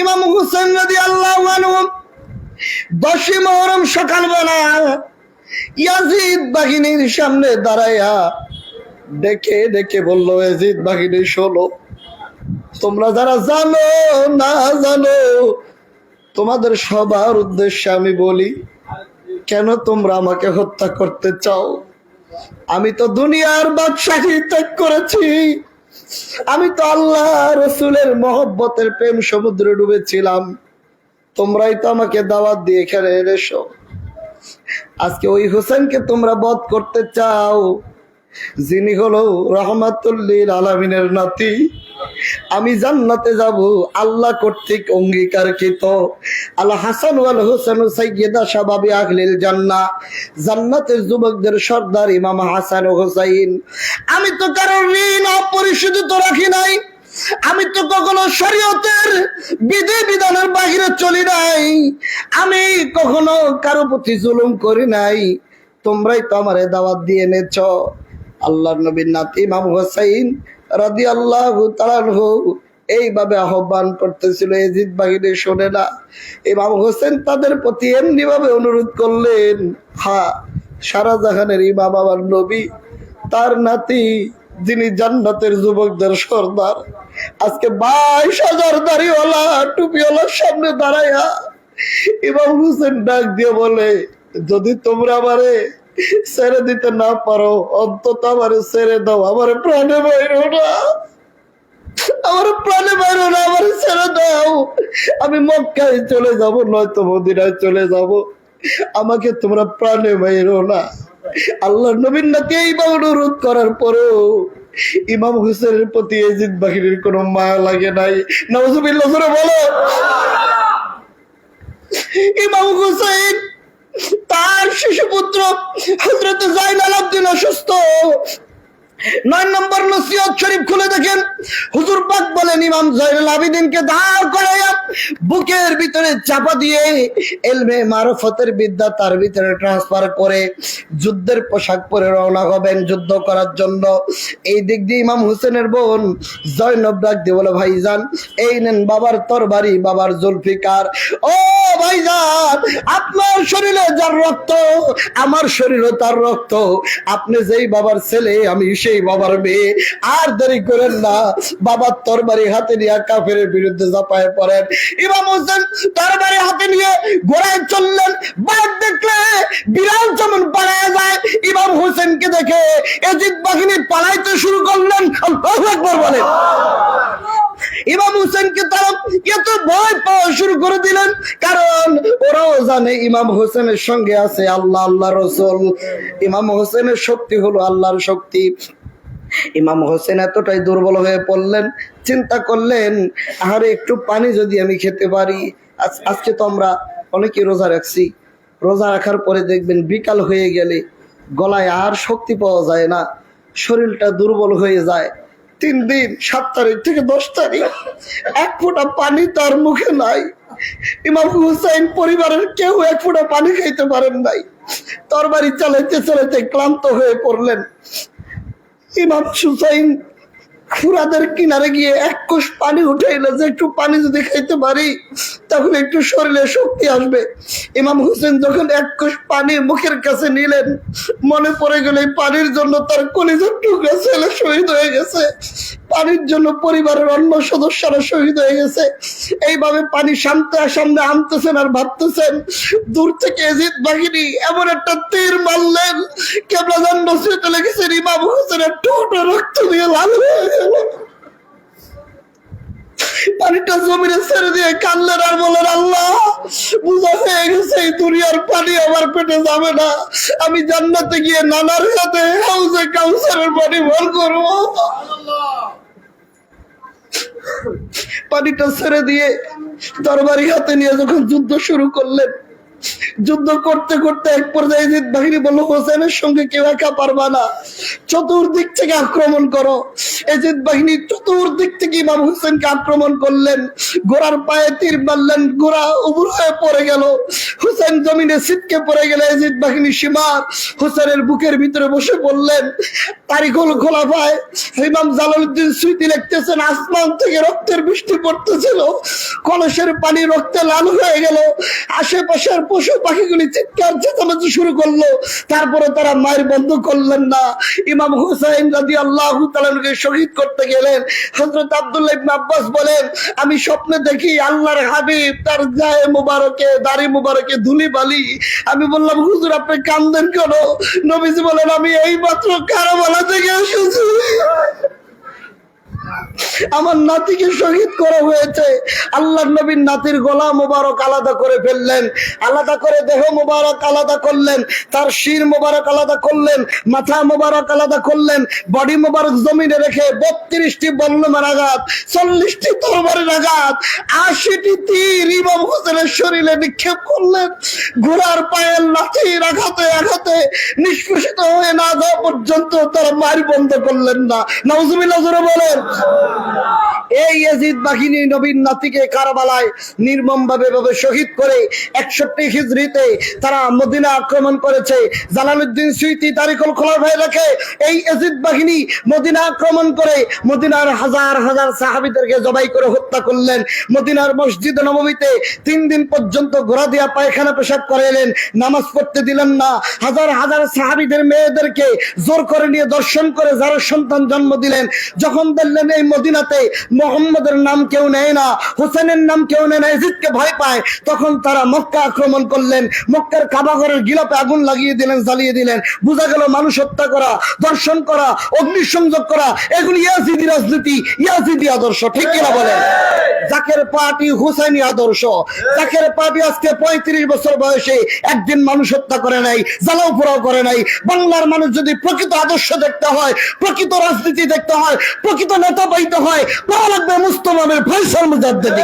ইমাম হুসেন রাদিয়াল্লাহু আনহু 10ই মুহররম সকালবেলা ইয়াজিদ বাহিনীর সামনে দাঁড়ায়া ডেকে ডেকে বলল, ইয়াজিদ বাহিনী শোনো, তোমরা যারা জানো না জানো, তোমাদের সবার উদ্দেশ্যে আমি বলি, কেন তোমরা আমাকে হত্যা করতে চাও? আমি তো দুনিয়ার বাদশাহী ত্যাগ করেছি, আমি তো আল্লাহ রসুলের মহব্বতের প্রেম সমুদ্রে ডুবেছিলাম। তোমরাই তো আমাকে দাওয়াত দিয়ে এখানে এনেছো। আজকে ওই হোসেনকে তোমরা বধ করতে চাও, যিনি হলো রাহমাতুল লিল আলামিনের নাতি। আমি জান্নাতে যাব আল্লাহ কর্তৃক অঙ্গীকারকৃত। আল হাসান ওয়াল হোসেন সাইয়্যিদা শাবাবি আহলিল জান্নাহ, জান্নাতের যুবকদের সর্দার ইমাম হাসান ও হোসাইন। আমি তো কারোর ঋণ অপরিশোধিত রাখি নাই, আমি তো কখনো শরীয়তের বিধি বিধানের বাহিরে চলি নাই, আমি কখনো কারো প্রতি জুলুম করি নাই। তোমরাই তো আমারে দাওয়াত দিয়ে এনেছ। আল্লাহর নবীর নাতি ইমাম হোসাইন রাদিয়াল্লাহু তাআলা আনহু এইভাবে আহ্বান করতেছিল, ইয়াজিদ বাহিনী শোনে না। ইমাম হোসেন তাদের প্রতি এমনি ভাবে অনুরোধ করলেন, হ্যাঁ, সারা জাহানের ইমাম আমার নবী, তার নাতি যিনি জান্নাতের যুবকদের সর্দার, আজকে 22,000 দাড়িওয়ালা টুপিওয়ালার সামনে দাঁড়াইয়া ইমাম হোসেন ডাক দিয়ে বলে, যদি তোমরা আমারে ছেড়ে দিতে না পারো, অন্তত আমারে ছেড়ে দাও, আমারে প্রাণে বাইরো না, আমার প্রাণে বাইরো না, আমার ছেড়ে দাও। আমি মক্কায় চলে যাব, নয়তো মদিনায় চলে যাব, আমাকে তোমরা প্রাণে বাইরো না। আল্লাহ নবীর নাতি এইভাবে অনুরোধ করার পরেও ইমাম হোসেনের প্রতি ইয়াজিদ বাহিনীর কোনো মায়া লাগে নাই। নাউজুবিল্লাহ জোরে বলো। ইমাম হোসেন তার শিশুপুত্র হযরত জাইনাল আবদিন অসুস্থ। 9 নম্বর নসিহত শরীফ খুলে দেখেন, হুজুর পাক বলেন, ইমাম জাইনুল আবেদিনকে দাঁড় করাইয়া বুকের ভিতরে চাপা দিয়ে ইলমে মারফতের বিদ্যা তার ভিতরে ট্রান্সফার করে যুদ্ধের পোশাক পরে রওনা হবেন যুদ্ধ করার জন্য। এই দিক দিয়ে ইমাম হোসেনের বোন জয়নব ডাক দিয়ে বলে, ভাইজান এই নেন বাবার তরবারি, বাবার জুলফিকার। ও ভাইজান, আপনার শরীরে যার রক্ত, আমার শরীরে তার রক্ত, আপনি যেই বাবার ছেলে, আমি সেই বাবার মেয়ে। আর দেরি করেন না, বাবার তরবারি হাতে নিয়ে কাফেরের বিরুদ্ধে ঝাঁপায় পড়েন। ইমাম হোসেন তরবারি হাতে নিয়ে ঘোড়ায় চললেন। বাঘ দেখলে বিড়াল যেমন পালায় যায়, ইমাম হোসেনকে দেখে ইয়াজিদ বাহিনী পালাইতে শুরু করলেন। আল্লাহু আকবার বলেন। এত ভয় পাওয়া শুরু করে দিলেন, কারণ ওরাও জানে ইমাম হোসেনের সঙ্গে আছে আল্লাহ, আল্লাহ রসুল। ইমাম হোসেনের শক্তি হলো আল্লাহর শক্তি। ইমাম হোসেন এতটাই দুর্বল হয়ে পড়লেন, চিন্তা করলেন, আরে একটু পানি যদি আমি খেতে পারি। আজকে তো আমরা অনেকে রোজা রাখছি, রোজা রাখার পরে দেখবেন বিকাল হয়ে গেলে গলায় আর শক্তি পাওয়া যায় না, শরীরটা দুর্বল হয়ে যায়। 3 দিন 7 তারিখ থেকে 10 তারিখ 1 ফোঁটা পানি তার মুখে নাই। ইমাম হুসাইন পরিবারের কেউ 1 ফোঁটা পানি খাইতে পারেন নাই। তরবারি চালাইতে চালাইতে ক্লান্ত হয়ে পড়লেন। ইমাম হুসাইন ফুরাদের কিনারে গিয়ে 1 কোষ পানি উঠাইলে যে একটু পানি যদি খাইতে পারি তাহলে একটু শরীরে শক্তি আসবে। ইমাম হোসেন যখন 1 কোষ পানি মুখের কাছে নিলেন, মনে পড়ে গেল এই পানির জন্য তার কলিজার টুকরা ছেলে শহীদ হয়ে গেছে, পানির জন্য পরিবারের অন্য সদস্যরা শহীদ হয়ে গেছে। এইভাবে পানি সামনে আনতেছেন আর ভাবতেছেন, দূর থেকে এজিদ বাহিনী এমন একটা তীর মারলেন, কেবলাজান নসরতে লেগেছেন, ইমাম হোসেনের ঠোঁট রক্ত দিয়ে লাল হয়ে গেল। পানিটা জমিনে ছেড়ে দিয়ে কাঁদলেন আর বলেন, আল্লাহ বুঝা হয়ে গেছে এই দুনিয়ার পানি আমার পেটে যাবে না, আমি জান্নাতে গিয়ে নানার সাথে হাউজে কাউসারের পানি ভর করবো। পানিটা ছেড়ে দিয়ে তরবারি হাতে নিয়ে যখন যুদ্ধ শুরু করলেন, যুদ্ধ করতে করতে এক পর্যায়ে এজিদ বাহিনী বলল, হোসেনের সঙ্গে কেউ একা পারবা না, চতুর্দিক থেকে আক্রমণ করো। এজিদ বাহিনী চতুর্দিক থেকে ইমাম হোসেনকে আক্রমণ করলেন, ঘোড়ার পায়ে তীর মারলেন, ঘোড়া উবুর হয়ে পড়ে গেল, হোসেন জমিনে ছিটকে পড়ে গেল। এজিদ বাহিনী সীমার হোসেনের বুকের ভিতরে বসে পড়লেন। তারিখুল খোলাফায় ইমাম জালালউদ্দিন সুয়ুতী লিখতেছেন, আসমান থেকে রক্তের বৃষ্টি পড়তেছিল, কলসের পানি রক্তে লাল হয়ে গেল, আশেপাশের পশু পাখিগুলি চিৎকার চেঁচামেচি শুরু করলো, তারপরে তারা মায়ের বন্ধ করলেন না। ইমাম হুসাইন রাদিয়াল্লাহু তাআলাকে শহীদ করতে গেলেন। হযরত আব্দুল্লাহ ইবনে আব্বাস বলেন, আমি স্বপ্নে দেখি আল্লাহর হাবিব তার গায়ে মুবারকে, দাড়ি মুবারকে ধুলি বালি। আমি বললাম, হুজুর আপনি কাঁদেন কেন? নবীজি বলেন, আমি এই মাত্র কারাবালা থেকে এসেছি, আমার নাতিকে শহীদ করা হয়েছে। আল্লাহর নবীর নাতির গলা মোবারক আলাদা করে ফেললেন, আলাদা করে দেহ মোবারক আলাদা করলেন, তার শির মোবারক আলাদা করলেন, মাথা মোবারক আলাদা করলেন, বডি মোবারক জমিনে রেখে 32টি বল্লমের আঘাত, 40টি তরবারির আঘাত, 80টি তীর ইমাম হোসেনের শরীরে নিক্ষেপ করলেন। ঘোড়ার পায়ের লাঠির আঘাতে আঘাতে নিষ্পেষিত হয়ে না যাওয়া পর্যন্ত তারা মার বন্ধ করলেন না। নাউজুবিল্লাহ জোরে বলেন। এই ইয়াজিদ বাহিনী নবীর নাতিকে কারবালায় নির্মম ভাবে শহীদ করে 61 হিজরিতে তারা মদিনা আক্রমণ করেছে। জালালউদ্দিন সুয়ুতী তারিখুল খোলাফায় রেখে এই ইয়াজিদ বাহিনী মদিনা আক্রমণ করে মদিনার হাজার হাজার সাহাবীদেরকে জবাই করে হত্যা করলেন। মদিনার মসজিদ নববীতে 3 দিন পর্যন্ত ঘোড়া দিয়া পায়খানা পেশাব করাইলেন, নামাজ পড়তে দিলেন না। হাজার হাজার সাহাবীদের মেয়েদেরকে জোর করে নিয়ে দর্শন করে যারা সন্তান জন্ম দিলেন। যখন দেখলেন এই মদিনাতে মুহাম্মদের নাম কেউ নেয় না, হোসেনের নাম কেউ নেয় না, ইয়াজিদকে ভয় পায়, তখন তারা মক্কা আক্রমণ করলেন। মক্কার কাবা ঘরের গিলাপে আগুন লাগিয়ে দিলেন, জ্বালিয়ে দিলেন। বোঝা গেল মানুষ হত্যা করা, দর্শন করা, অগ্নিসংযোগ করা এগুলি ইয়াজিদি রাজনীতি, ইয়াজিদি আদর্শ, ঠিক কিনা বলেন? জাকের পার্টি হুসাইনি আদর্শ। জাকের পার্টি আজকে 35 বছর বয়সে একদিন মানুষ হত্যা করে নাই, জ্বালাও পোড়াও করে নাই। বাংলার মানুষ যদি প্রকৃত আদর্শ দেখতে হয়, প্রকৃত রাজনীতি দেখতে হয়, প্রকৃত নেতা পাইতে হয়, পাওয়া লাগবে মুস্তফামের ফয়সাল মুজাদ্দেদি।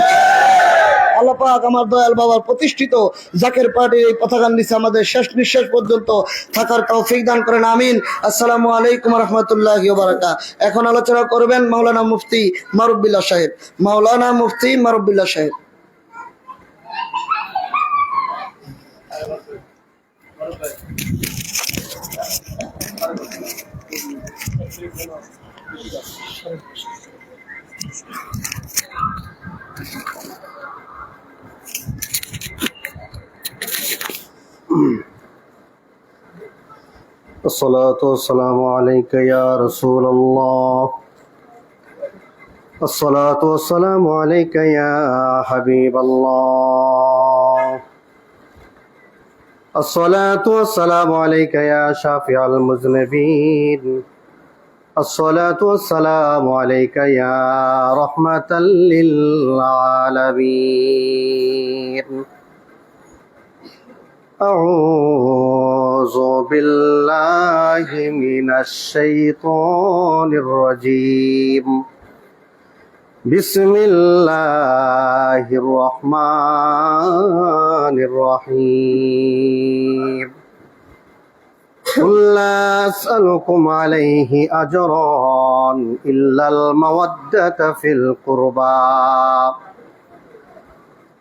আল্লাহ পাক আমার দয়াল বাবার প্রতিষ্ঠিত জাকের পার্টির এই পতাকার নিচে আমাদের শেষ নিঃশ্বাস পর্যন্ত থাকার তৌফিক দান করেন, আমিন। আসসালামু আলাইকুম ওয়া রাহমাতুল্লাহি ওয়া বারাকাতুহু। এখন আলোচনা করবেন মাওলানা মুফতি মারুফ বিল্লাহ সাহেব। মাওলানা মুফতি মারুফ বিল্লাহ সাহেব। الصلاة والسلام عليك يا رسول الله. الصلاة والسلام عليك يا حبيب الله. الصلاة والسلام عليك يا شافع المذنبين. الصلاة والسلام عليك يا رحمة للعالمين أعوذ بالله من الشيطان الرجيم بسم الله الرحمن الرحيم قل لا أسألكم عليه أجرا إلا المودة في القربى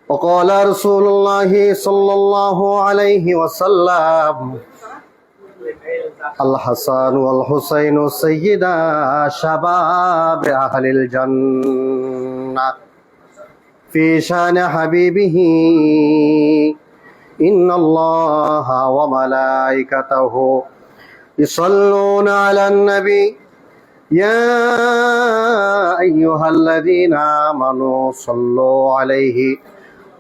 وقال رسول الله صلى الله عليه وسلم الحسن والحسين سيدا شباب أهل الجنة في شان حبيبه إن الله وملائكته يصلون على النبي يا أيها الذين آمنوا صلوا عليه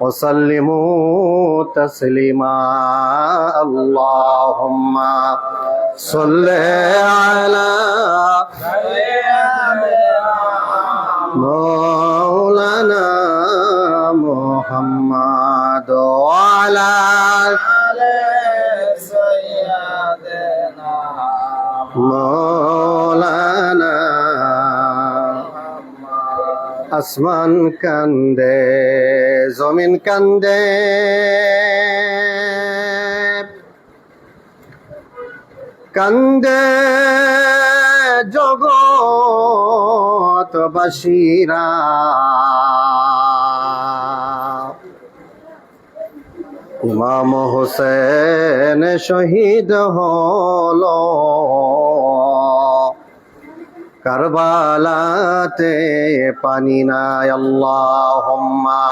وسلموا تسليما اللهم صل على مولانا محمد وعلى مولانا আসমান কান্দে জমিন কান্দে কান্দে জগৎবাসীরা ইমাম হোসেন শহীদ হলো কারবালাতে পানি নাই আল্লাহুম্মা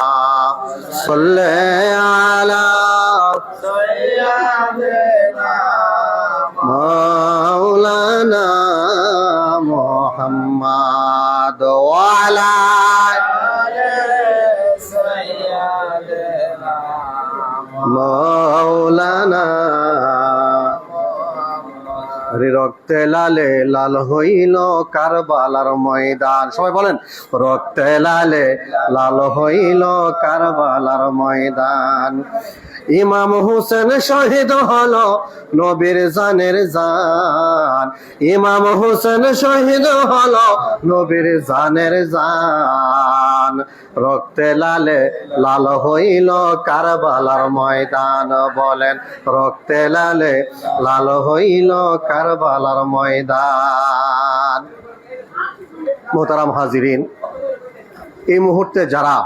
সাল্লি আলা সাইয়্যিদিনা মাওলানা মুহাম্মদ ওয়া আলা আলি সাইয়্যিদিনা মাওলানা রক্তে লালে লাল হইল কারবালার ময়দান সবাই বলেন রক্তে লালে লাল হইল কারবালার ময়দান ইমাম হোসেন শহীদ হলো নবীর জানের জান ইমাম হোসেন শহীদ হলো নবীর জানের জান রক্তে লালে লাল হইল কারবালার ময়দান বলেন রক্তে লালে লাল হইল কারবালার ময়দান মোহতারাম হাজিরিন এই মুহূর্তে যারা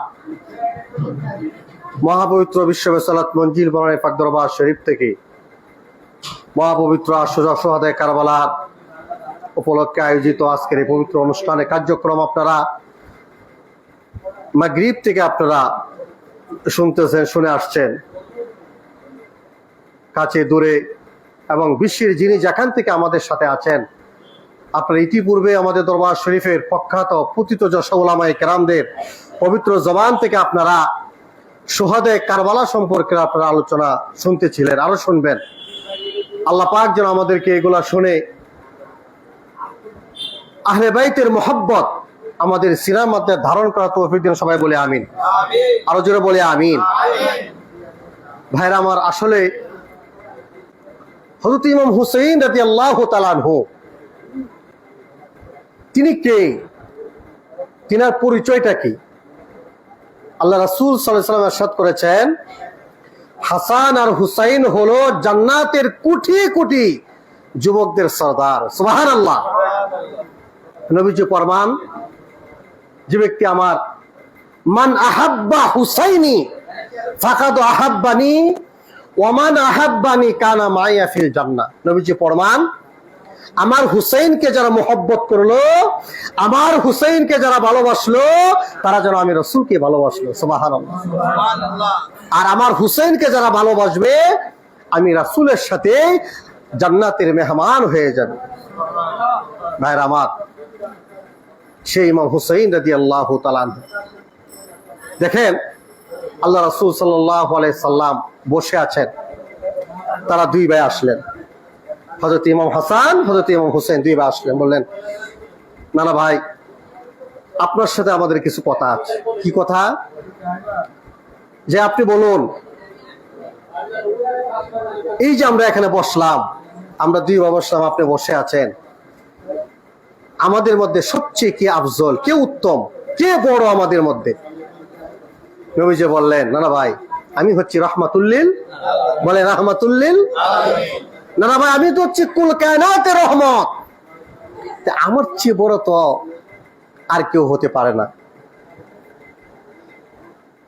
মহাপবিত্র বিশ্ববিদ্যালয় মঞ্জিল বনানী পাক দরবার শরীফ থেকে মহাপবিত্র সোহাদায়ে কারবালার উপলক্ষে আয়োজিত আজকের এই পবিত্র অনুষ্ঠানে কার্যক্রম আপনারা মাগরিব থেকে আপনারা শুনতেছেন শুনে আসছেন কাছে দূরে এবং বিশ্বের যিনি যেখান থেকে আমাদের সাথে আছেন আপনারা ইতিপূর্বে আমাদের দরবার শরীফের প্রখ্যাত পতিত যশা উলামায়ে কেরামদের পবিত্র জবান থেকে আপনারা সোহাদায়ে কারবালা সম্পর্কে আপনারা আলোচনা শুনতেছিলেন আরো শুনবেন আল্লাহ পাক যেন আমাদেরকে এগুলা শুনে আহলে বাইতের মোহাব্বত আমাদের সিনার মধ্যে ধারণ করা তৌফিক দিন সবাই বলে আমিন আরো জোরে বলে আমিন ভাইরা আমার আসলে হযরত ইমাম হুসাইন রাদিয়াল্লাহু তাআলা আনহু তিনি কে তিনার পরিচয়টা কি আল্লাহ রাসূল সাল্লাল্লাহু আলাইহি ওয়াসাল্লাম ইরশাদ করেছেন হাসান আর হুসাইন হলো জান্নাতের কোটি কোটি যুবকদের সরদার সুবহানাল্লাহ নবীজি ফরমান যে ব্যক্তি আমার মান আহাব্বা হুসাইনি ফাকাদ আহাব্বানি ওয়া মান আহাব্বানি কানা মাইয়া ফিল জান্নাহ নবীজি ফরমান আমার হুসাইনকে যারা মোহব্বত করলো আমার হুসাইনকে যারা ভালোবাসলো তারা যেন আমি রাসূলকে ভালোবাসলো সুবহানাল্লাহ আর আমার হুসাইনকে যারা ভালোবাসবে আমি রাসূলের সাথে জান্নাতের মেহমান হয়ে যাবে ভাইরা আমার সেই ইমাম হুসাইন রাদিয়াল্লাহু তাআলা দেখেন আল্লাহ রাসূল সাল্লাল্লাহু আলাইহি সাল্লাম বসে আছেন তারা দুই ভাই আসলেন হযরত ইমাম হাসান হযরত ইমাম হুসাইন দুই ভাই আসলেন বললেন নানা ভাই, আপনার সাথে আমাদের কিছু কথা আছে। কি কথা? যে আপনি বলুন, এই যে আমরা এখানে বসলাম, আমরা দুই বাবা বসলাম, আপনি বসে আছেন, আমাদের মধ্যে সবচেয়ে কে আফজল, কে উত্তম, কে বড় আমাদের মধ্যে? নবীজি বললেন, নানা ভাই আমি হচ্ছি রহমাতুল্লিল, বলে রহমাতুল্লিল। নানা ভাই আমি তো হচ্ছি কুল কায়নাতের রহমত, আমার চেয়ে বড় তো আর কেউ হতে পারে না।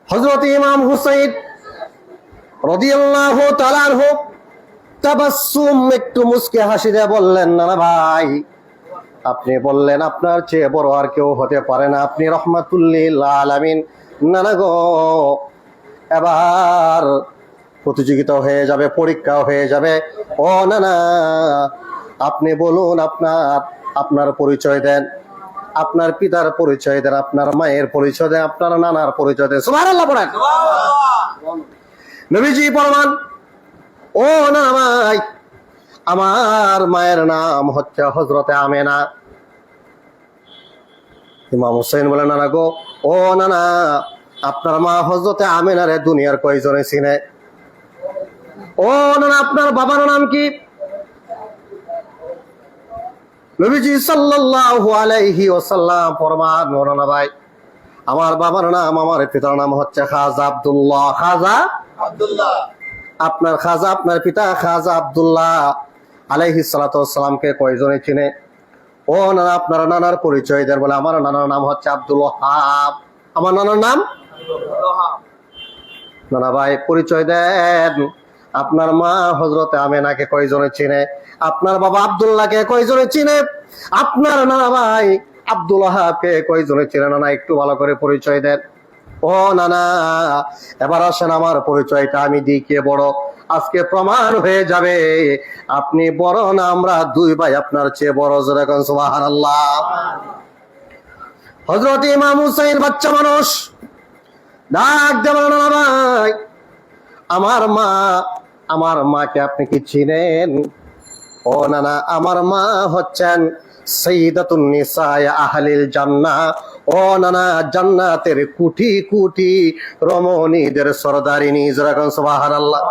হযরত ইমাম হুসাইন রাদিয়াল্লাহু তাআলা আনহু তাবাসসুম, একটু মুস্কে হাসি দিয়ে বললেন, নানা ভাই আপনি বললেন আপনার চেয়ে বড় আর কেউ হতে পারে না, আপনি রহমাতুল লিল আলামিন। নানা গো, এবার প্রতিযোগিতা হয়ে যাবে, পরীক্ষা হয়ে যাবে। ও নানা, আপনি বলুন, আপনার পরিচয় দেন, আপনার পিতার পরিচয় দেন, আপনার মায়ের পরিচয় দেন, আপনার নানার পরিচয় দেন। সুবহানাল্লাহ পড়েন। নবীজি ফরমান, ও নানা ভাই, আমার মায়ের নাম হচ্ছে হযরতে আমেনা। ইমাম হুসাইন বলেন, নানা গো, ও নানা, আপনার মা হযরতে আমেনারে দুনিয়ার কয়জনে চিনে? ও নানা, আপনার বাবার নাম কি? নবীজি সাল্লাল্লাহু আলাইহি ওয়াসাল্লাম ফরমান, ও নানা ভাই, আমার বাবার নাম, আমার পিতার নাম হচ্ছে খাজা আব্দুল্লাহ। খাজা আব্দুল্লাহ। আপনার খাজা, আপনার পিতা খাজা আব্দুল্লাহ আলাইহিস সালাতু ওয়াস সালামকে কয়জনে চিনে? ও নানা, আপনার নানার পরিচয় দেন। বলে, আমার নানার নাম হচ্ছে আব্দুল ওয়াহাব। আমার নানার নাম? নানা ভাই পরিচয় দেন। আপনার মা হযরতে আমেনাকে কয়জনে চিনে? আপনার বাবা আব্দুল্লাহকে কয়জনে চিনে? আপনার নানা ভাই আব্দুল ওয়াহাবকে কয়জনে চিনে? নানা একটু ভালো করে পরিচয় দেন। ও নানা, এবার আসেন আমার পরিচয়টা আমি দিই, কে বড়। আজকে প্রমাণ হয়ে যাবে আপনি বড় না আমরা দুই ভাই আপনার চেয়ে বড়। যেরকম সুবহানাল্লাহ। হযরত ইমাম হুসাইন বাচ্চা মানুষ, ডাক দেব, নানা ভাই আমার মাকে আপনি কি চিনেন? ও নানা, আমার মা হচ্ছেন সাইয়্যিদাতুন নিসা আহলিল জান্নাহ। ও নানা, জান্নাতের কোটি কোটি রমণীদের সরদারিনী। যেরকম সুবহানাল্লাহ।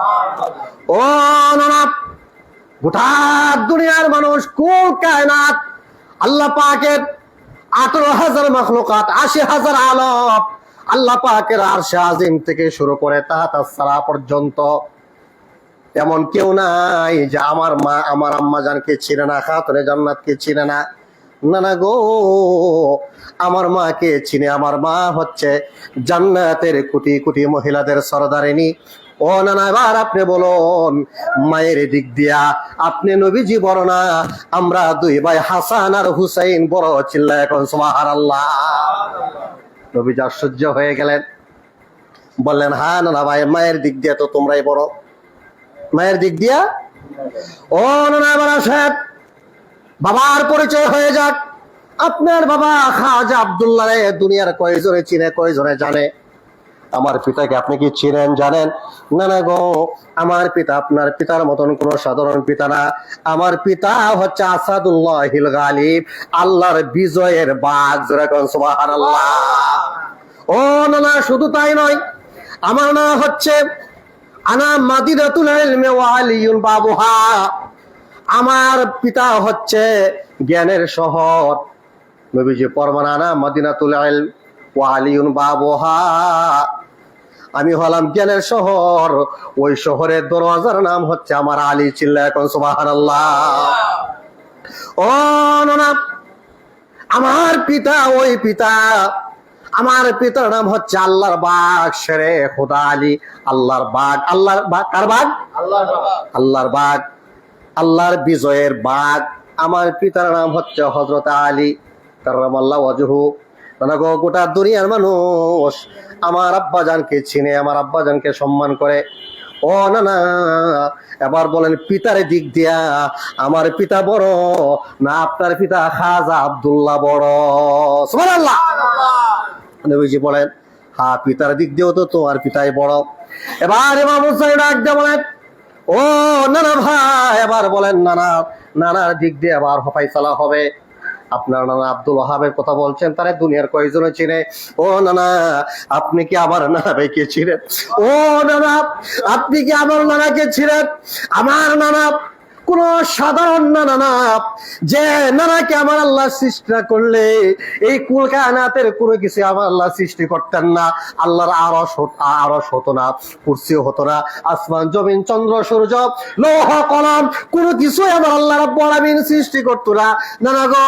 ও নানা, গোটা দুনিয়ার মানুষ, কুল কায়নাত, আল্লাহ পাকের 18,000 মাখলুকাত, 80,000 আলম, আল্লাহ পাকের আরশে আজিম থেকে শুরু করে তাহতাস সারা পর্যন্ত এমন কেউ নাই যে আমার মা আমার আম্মা জানকে চিনে না, খাতুনে জান্নাতকে চিনে না। নানা গো, আমার মাকে চিনে। আমার মা হচ্ছে জান্নাতের কোটি কোটি মহিলাদের সরদারিনী। ও নানা, এবার আপনি বলুন, মায়ের দিক দিয়া আপনি নবীজি বড় না আমরা দুই ভাই হাসান আর হুসাইন বড়? চিল্লায় এখন সুবহানাল্লাহ। নবীজি আশ্চর্য হয়ে গেলেন, বললেন, হ্যাঁ নানা ভাই, মায়ের দিক দিয়া তো তোমরাই বড়, মায়ের দিক দিয়া। ও নানা, এবার আসেন বাবার পরিচয় হয়ে যাক। আপনার বাবা খাজা আব্দুল্লাহ রে দুনিয়ার কয়জনে চিনে, কয়জনে জানে? আমার পিতাকে আপনি কি চিনেন, জানেন? নানা গো, আমার পিতা আপনার পিতার মতন কোন সাধারণ পিতা না। আমার পিতা হচ্ছে আসাদুল্লাহিল গালিব, আল্লাহর বিজয়ের বাঘ। যেরকম সুবহানাল্লাহ। ও নানা, শুধু তাই নয়, আমার নাম হচ্ছে আনা মাদিনাতুল ইলমি ওয়া আলিয়ুল বাবুহা। আমার পিতা হচ্ছে জ্ঞানের শহর। নবীজি ফরমান, আনা মাদিনাতুল ইলম ওয়া আলিয়ুল বাবুহা। আমি হলাম জ্ঞানের শহর, ওই শহরের দরওয়াজার নাম হচ্ছে আমার আলী। চিল্লায় এখন সুবহানাল্লাহ। ও নানা, আমার পিতা, ওই পিতা, আমার পিতার নাম হচ্ছে আল্লাহর বাগ শেরে খুদা আলী। আল্লাহর বাগ, আল্লাহর বাগ, কার বাগ? আল্লাহর বাগ, আল্লাহর বিজয়ের বাগ। আমার পিতার নাম হচ্ছে হযরত আলী কাররামাল্লাহু ওয়াজহু। নানা গো, গোটা দুনিয়ার মানুষ আমার আব্বাজানকে চিনে, আমার আব্বাজানকে সম্মান করে। ও নানা, এবার বলেন পিতার দিক দিয়া আমার পিতা বড় না আপনার পিতা খাজা আব্দুল্লাহ বড়? সুবহানাল্লাহ। নবীজি বলেন, হ্যাঁ, পিতার দিক দিয়েও তো তোমার পিতাই বড়। এবার ইমাম হুসাইন ডাক দিয়ে বলেন, ও নানা ভাই, এবার বলেন নানার দিক দিয়ে আবার ফয়সালা হবে। আপনার নানা আব্দুল ওয়াহাবের কথা বলছেন, তারা দুনিয়ার কয়জনে চিনে? ও নানা, আপনি কি আমার নানা ভাইকে চিনেন? ও নানা, আপনি কি আমার নানাকে চিনেন? আমার নানা কোন সাধারণ নানা না, যে নানাকে আমার আল্লাহ সৃষ্টি না করলে এই কুল কায়নাতের কোনো কিছু আমার আল্লাহ সৃষ্টি করতেন না। আল্লাহর আরশ হতো না, কুরসিও হতো না, আসমান জমিন চন্দ্র সূর্য লৌহ কলম কোনো কিছুই আমার আল্লাহ রাব্বুল আলামিন সৃষ্টি করতো না। নানা গো,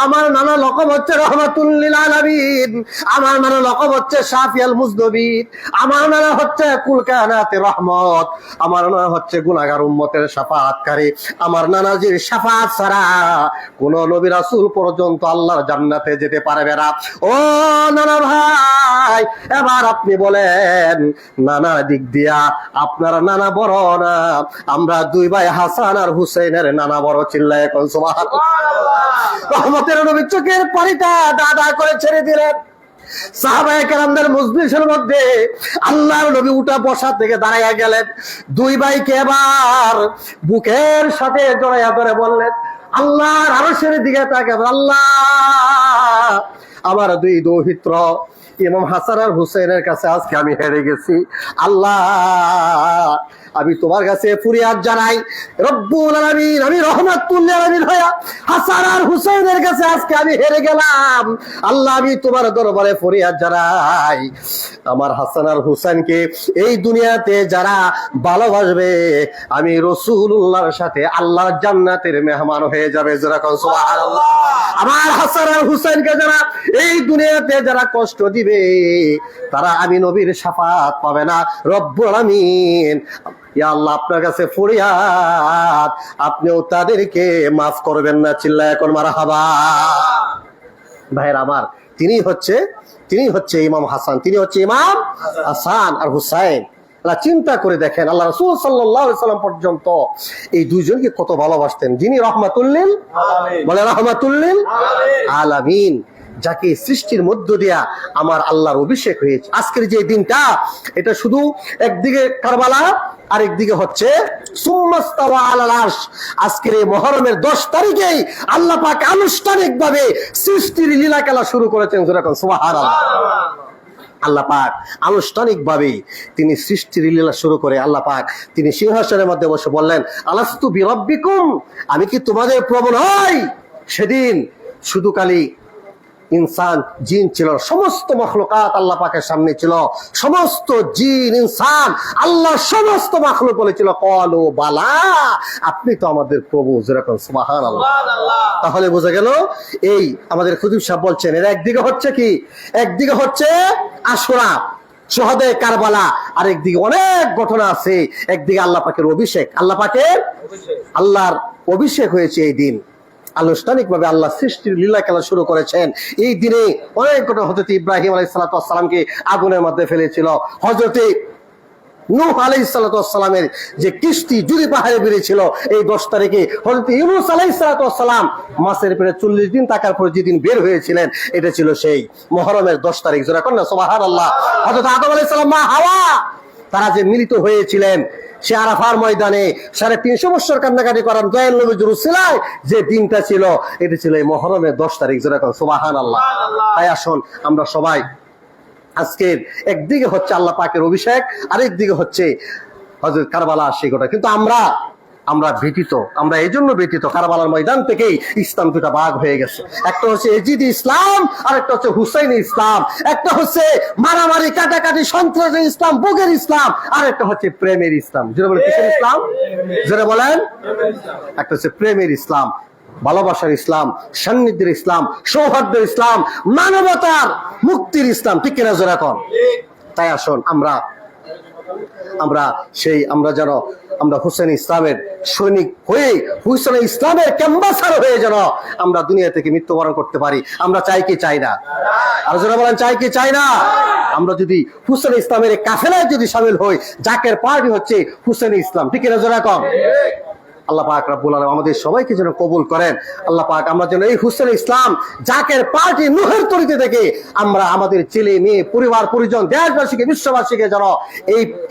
আমার নানা লকব হচ্ছে রহমাতুল লিল আলামিন, আমার নানা লকব হচ্ছে শাফিয়াল মুজনবিন, আমার নানা হচ্ছে কুল কায়নাতের রহমত, আমার নানা হচ্ছে গুনাহগার উম্মতের শাফাআতকারী। আমার নানাজির শাফাআত ছাড়া কোন নবী রাসূল পর্যন্ত আল্লাহর জান্নাতে যেতে পারবে না। ও নানা ভাই, এবার আপনি বলেন, নানা দিক দিয়া আপনার নানা বড় না আমরা দুই ভাই হাসান আর হুসাইনের নানা বড়? চিল্লায় এখন সুবহানাল্লাহ। রহমতের নবী চোখের পানিটা দাদা করে ছেড়ে দিলেন। সাহাবায়ে কেরামদের মজলিসের মধ্যে আল্লাহর নবী উঠা বসা থেকে দাঁড়াইয়া গেলেন, দুই ভাইকে এবার বুকের সাথে জড়াইয়া ধরে বললেন, আল্লাহর আরশের দিকে তাকাবেন, আল্লাহ আমার দুই দৌহিত্র ইমাম হাসান আর হুসাইনের কাছে আজকে আমি হেরে গেছি। আল্লাহ, আমি তোমার কাছে ফরিয়াদ জানাই, রব্বুল আলামিন, আমি রহমাতুল লিল আলামিন হইয়া হাসান আর হুসাইনের কাছে আজকে আমি হেরে গেলাম। আল্লাহ, আমি তোমার দরবারে ফরিয়াদ জানাই, আমার হাসান আর হুসাইনকে এই দুনিয়াতে যারা ভালোবাসবে, আমি রাসূলুল্লাহর সাথে আল্লাহর জান্নাতের মেহমান হয়ে যাবে। যেরকম সুবহানাল্লাহ। আমার হাসান আর হুসাইনকে যারা এই দুনিয়াতে যারা কষ্ট দিবে, তারা আমি নবীর শাফাআত পাবে না। রব্বুল আলামিন, ইয়া আল্লাহ, আপনার কাছে ফরিয়াদ, আপনিও তাদেরকে মাফ করবেন না। চিল্লায় এখন মারহাবা। ভাইয়ের আমার, তিনি হচ্ছে ইমাম হাসান, তিনি হচ্ছে ইমাম হাসান আর হুসাইন। চিন্তা করে দেখেন, আল্লাহ রাসূল সাল্লাল্লাহু আলাইহি সাল্লাম পর্যন্ত এই দুইজনকে কত ভালোবাসতেন। যিনি রহমাতুল লিল আলামিন, বলে রহমাতুল লিল আলামিন, যাকে সৃষ্টির মধ্য দিয়া আমার আল্লাহর অভিষেক হয়েছে। আজকের যে দিনটা, এটা শুধু একদিকে কারবালা, আরেকদিকে হচ্ছে সুম্মাস্তাওয়া আলাল আরশ। আজকের এই মুহররমের 10 তারিখেই আল্লাহ পাক আনুষ্ঠানিকভাবে সৃষ্টির লীলা খেলা শুরু করেছেন। সুবহানাল্লাহ। আল্লাহ পাক আনুষ্ঠানিকভাবে তিনি সৃষ্টির লীলা শুরু করে আল্লাহ পাক তিনি সিংহাসনের মধ্যে বসে বললেন, আলাস্তু বিরাব্বিকুম, আমি কি তোমাদের প্রভু নই? সেদিন শুধু খালি ইনসান জিন ছিল, সমস্ত মখলুকাত আল্লাহ পাকের সামনে ছিল। সমস্ত জিন ইনসান আল্লাহ সমস্ত মখলুক বলেছিল, ক্বালু বালা, আপনি তো আমাদের প্রভু। যেরকম সুবহানাল্লাহ। তাহলে বোঝা গেল, এই আমাদের খতিব সাহেব বলছেন, এর একদিকে হচ্ছে কি, একদিকে হচ্ছে আশুরা, শহদে কারবালা, আর একদিকে অনেক ঘটনা আছে। একদিকে আল্লাহ পাকের অভিষেক, আল্লাহর অভিষেক হয়েছে এই দিন। আনুষ্ঠানিকভাবে আল্লাহ সৃষ্টির লীলা খেলা শুরু করেছেন এই দিনে। অনেক ঘটনা, হযরত ইব্রাহিম আলাইহিস সালাতু ওয়াস সালামকে আগুনের মধ্যে ফেলেছিল, হযরত নূহ আলাইহিস সালাতু ওয়াস সালামের যে কিস্তি জুরি পাহাড়ে বেরিয়েছিল এই 10 তারিখে, হযরত ইউনূস আলাইহিস সালাতু ওয়াস সালাম মাছের পেটে 40 দিন থাকার পর যেদিন বের হয়েছিলেন, এটা ছিল সেই মুহররমের 10 তারিখ। যারা কন্যা সুবহানাল্লাহ। হযরত আদম আলাইহিস সালাম, মা হাওয়া, তারা যে মিলিত হয়েছিলেন সে আরাফার ময়দানে 350 বছর কান্নাকাটি করার দয়াল নবী জেরুসালেম যে দিনটা ছিল, এটা ছিল এই মুহররমের 10 তারিখ। যারা কন্যা সুবহানাল্লাহ। তাই আসুন আমরা সবাই, আজকের একদিকে হচ্ছে আল্লাহ পাকের অভিষেক, আরেকদিকে হচ্ছে হযরত কারবালা সেই ঘটনা। কিন্তু আমরা ব্যতীত, আমরা এই জন্য ব্যতীত, কারবালার ময়দান থেকেই ইসলাম দুটা ভাগ হয়ে গেছে। একটা হচ্ছে এজিদি ইসলাম, আর একটা হচ্ছে হুসাইনি ইসলাম। একটা হচ্ছে মারামারি কাটাকাটি সন্ত্রাসের ইসলাম, বুকের ইসলাম, আর একটা হচ্ছে প্রেমের ইসলাম। যেটা বলে কিসের ইসলাম? যেটা বলেন, একটা হচ্ছে প্রেমের ইসলাম, ভালোবাসার ইসলাম, সান্নিধ্যের ইসলাম, সৌহার্দ্যের ইসলাম, মানবতার মুক্তির ইসলাম। ঠিক কিনা জোরে কন? তাই আসুন আমরা যেন আমরা হুসেন ইসলামের সৈনিক হয়ে, হুসেন ইসলামের ক্যাম্বাসার হয়ে যেন আমরা দুনিয়া থেকে মৃত্যুবরণ করতে পারি। আমরা চাই কি চাই না? আর যারা বলেন চাই কি চাই না? আমরা যদি হুসেন ইসলামের কাফেলায় যদি শামিল হই, জাকের পার্টি হচ্ছে হুসেন ইসলাম। ঠিক কিনা জোরে কন? আল্লাহ পাক রব্বুল আলামিন আমাদের সবাইকে যেন কবুল করেন। আল্লাহ পাক আমরা যেন এই হুসেন ইসলাম জাকের পার্টি নুহের তরিতে থেকে আমরা আমাদের ছেলে মেয়ে পরিবার পরিজন দেশবাসীকে বিশ্ববাসীকে যেন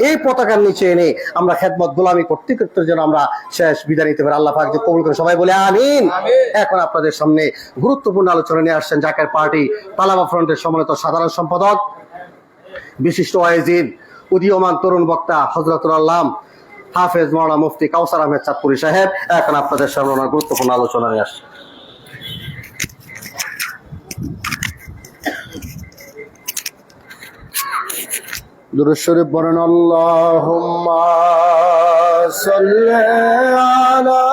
এই পতাকার নিচে এনে আমরা খেদমত গোলামি করতে করতে যেন আমরা শেষ বিদায় নিতে পারি। আল্লাহ পাক যে কবুল করে সবাই বলে আমিন। এখন আপনাদের সামনে গুরুত্বপূর্ণ আলোচনা নিয়ে আসছেন জাকের পার্টি তালাবা ফ্রন্টের সম্মানিত সাধারণ সম্পাদক, বিশিষ্ট ওয়াইজিন, উদীয়মান তরুণ বক্তা হযরতুল আল্লাম হাফেজ মাওলানা মুফতি কাউসার আহমেদ চাঁদপুরি সাহেব এখন আপনাদের সামনে ওনার গুরুত্বপূর্ণ আলোচনা নিয়ে আসছে। দুরূদ শরীফ পড়েন। আল্লাহুম্মা সাল্লি আলা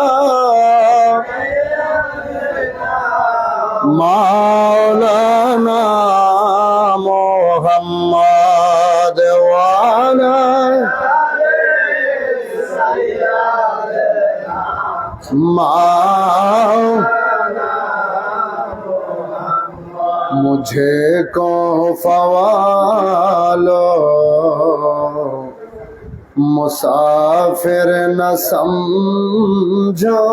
মাওলানা মুহাম্মাদ ওয়া আলা मुझे को फवालो मुसाफिर न समझो,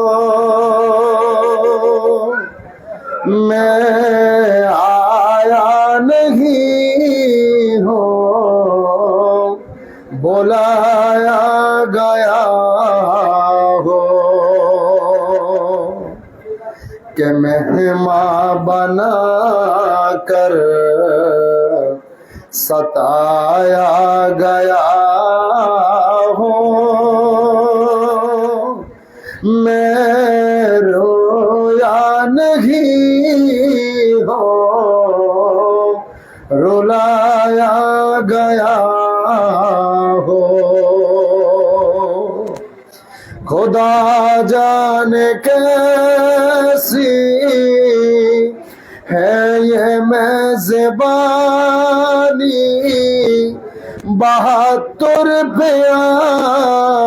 मैं आया नहीं हूँ बुलाया गया हो, कि मेहमान बना कर सताया गया हो, मैं रोया नहीं हो रुलाया गया हो। खुदा जाने कैसी है ये मेज़बानी, 72 प्यासों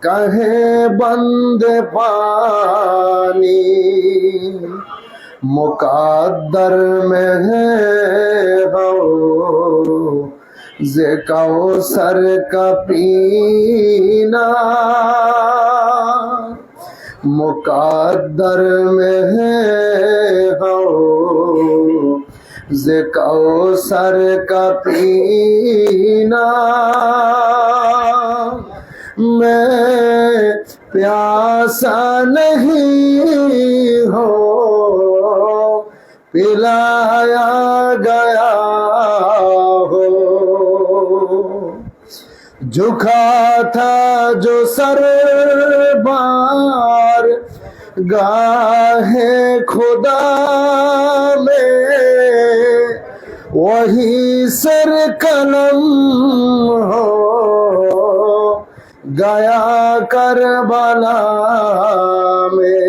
कहे बंद पानी, मुक़द्दर में है हो ज़े कौसर का पीना, मुक़द्दर में है हो ज़े कौसर का पीना, मैं प्यासा नहीं हो पिलाया गया हो। झुका था जो सर बार गाहे खुदा में, वही सर कलम हो गया करबला में,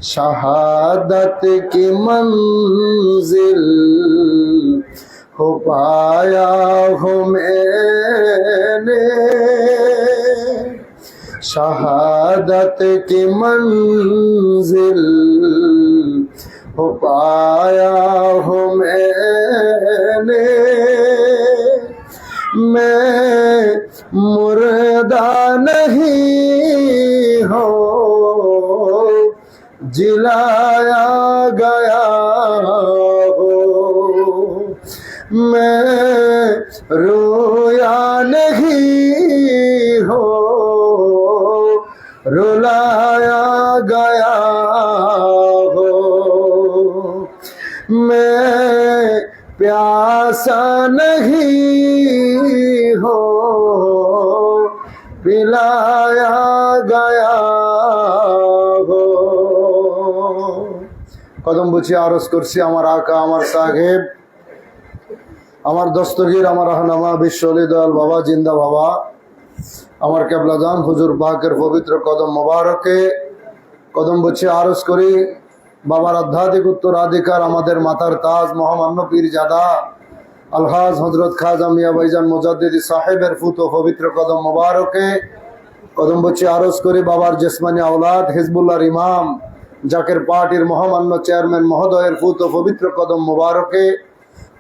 शहादत की मंजिल हो पाया हो मैंने, शहादत की मंजिल हो पाया हो मैंने, मैं मुर्दा नहीं हो जिलाया गया हो, मैं रोया नहीं हो रुलाया गया हो, मैं प्यासा नहीं हो पिलाया गया हो। কদম বুঝে আরজ করছি আমার আকা আমার সাহেব আমার দস্তগীর আমার রাহনামা বিশ্বলি দয়াল বাবা জিন্দা বাবা আমার কেবলাজান হুজুর পাকের পবিত্র কদম মোবারকে কদম বুঝে আরজ করি বাবার আধ্যাত্মিক উত্তরাধিকার আমাদের মাথার তাজ মহামান্য পীরজাদা আলহাজ হযরত খাজা মিয়া ভাইজান মুজাদ্দিদি সাহেবের ফুতো পবিত্র কদম মোবারকে কদম বুঝে আরজ করি বাবার জিসমানি আওলাদ হিজবুল্লাহর ইমাম জাকের পার্টির মহামান্য চেয়ারম্যান মহোদয়ের ফুতো পবিত্র কদম মোবারকে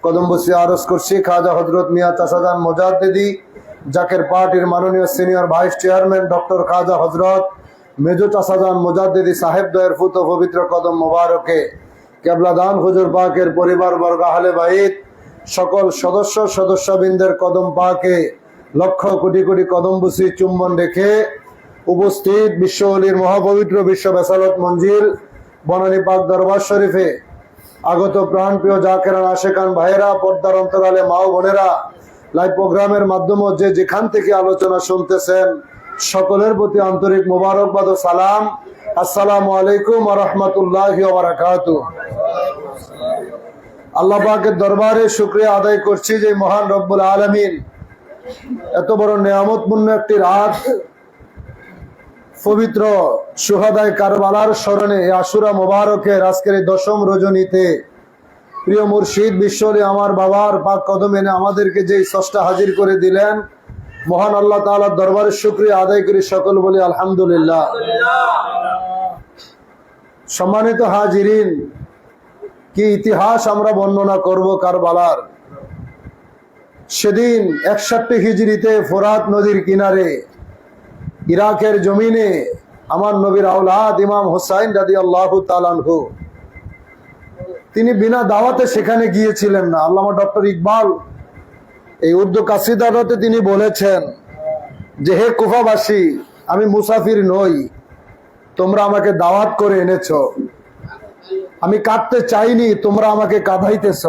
কদম বুঝে আরজ করছি খাজা হযরত মিয়া তাসাদান মুজাদ্দিদি জাকের পার্টির মাননীয় সিনিয়র ভাইস চেয়ারম্যান ডক্টর খাজা হজরত মেজু চাষাজান মুজাদ্দিদি সাহেব দয়ের ফুত পবিত্র কদম মোবারকে কেবলাদান হুজুর পাকের পরিবার বর্গ আহলে বাইত সকল সদস্যবৃন্দের কদম পাকে লক্ষ কোটি কোটি কদম বুসি চুম্বন রেখে উপস্থিত বিশ্বলির মহাপবিত্র বিশ্ব বেসালত মঞ্জিল বনানী পাক দরবার শরীফে আগত প্রাণপ্রিয় জাকেরান আশেকান ভাইয়েরা, পর্দার অন্তরালে মা ও বোনেরা, লাইভ প্রোগ্রামের মাধ্যমে যে যেখান থেকে আলোচনা শুনতেছেন সকলের প্রতি আন্তরিক মোবারকবাদ ও সালাম। আসসালামু আলাইকুম ওয়া রাহমাতুল্লাহি ওয়া বারাকাতুহু। আল্লাহ পাকের দরবারে শুকরিয়া আদায় করছি যে মহান রব্বুল আলামিন এত বড় নিয়ামতপূর্ণ একটি রাত, পবিত্র শুহাদায়ে কারবালার স্মরণে আশুরা মোবারকের আজকের এই দশম রজনীতে প্রিয় মুর্শিদ বিশ্বলি আমার বাবার পাক কদম এনে আমাদেরকে যেই স্রষ্টা হাজির করে দিলেন, মহান আল্লাহ তাআলার দরবারে শুকরিয়া আদায় করি, সকল বলি আলহামদুলিল্লাহ। সম্মানিত হাজিরিন, কি ইতিহাস আমরা বর্ণনা করব কারবালার। সেদিন 61 হিজরিতে ফোরাত নদীর কিনারে ইরাকের জমিনে আমার নবীর আওলাদ ইমাম হুসাইন রাদিয়াল্লাহু তাআলা আনহু তিনি বিনা দাওয়াতে সেখানে গিয়েছিলেন না। আল্লামা ডক্টর ইকবাল এই উর্দু কাসিদাতে তিনি বলেছেন যে, হে কুফাবাসী, আমি মুসাফির নই, তোমরা আমাকে দাওয়াত করে এনেছ, আমি কাঁদতে চাইনি, তোমরা আমাকে কাঁদাইতেছ।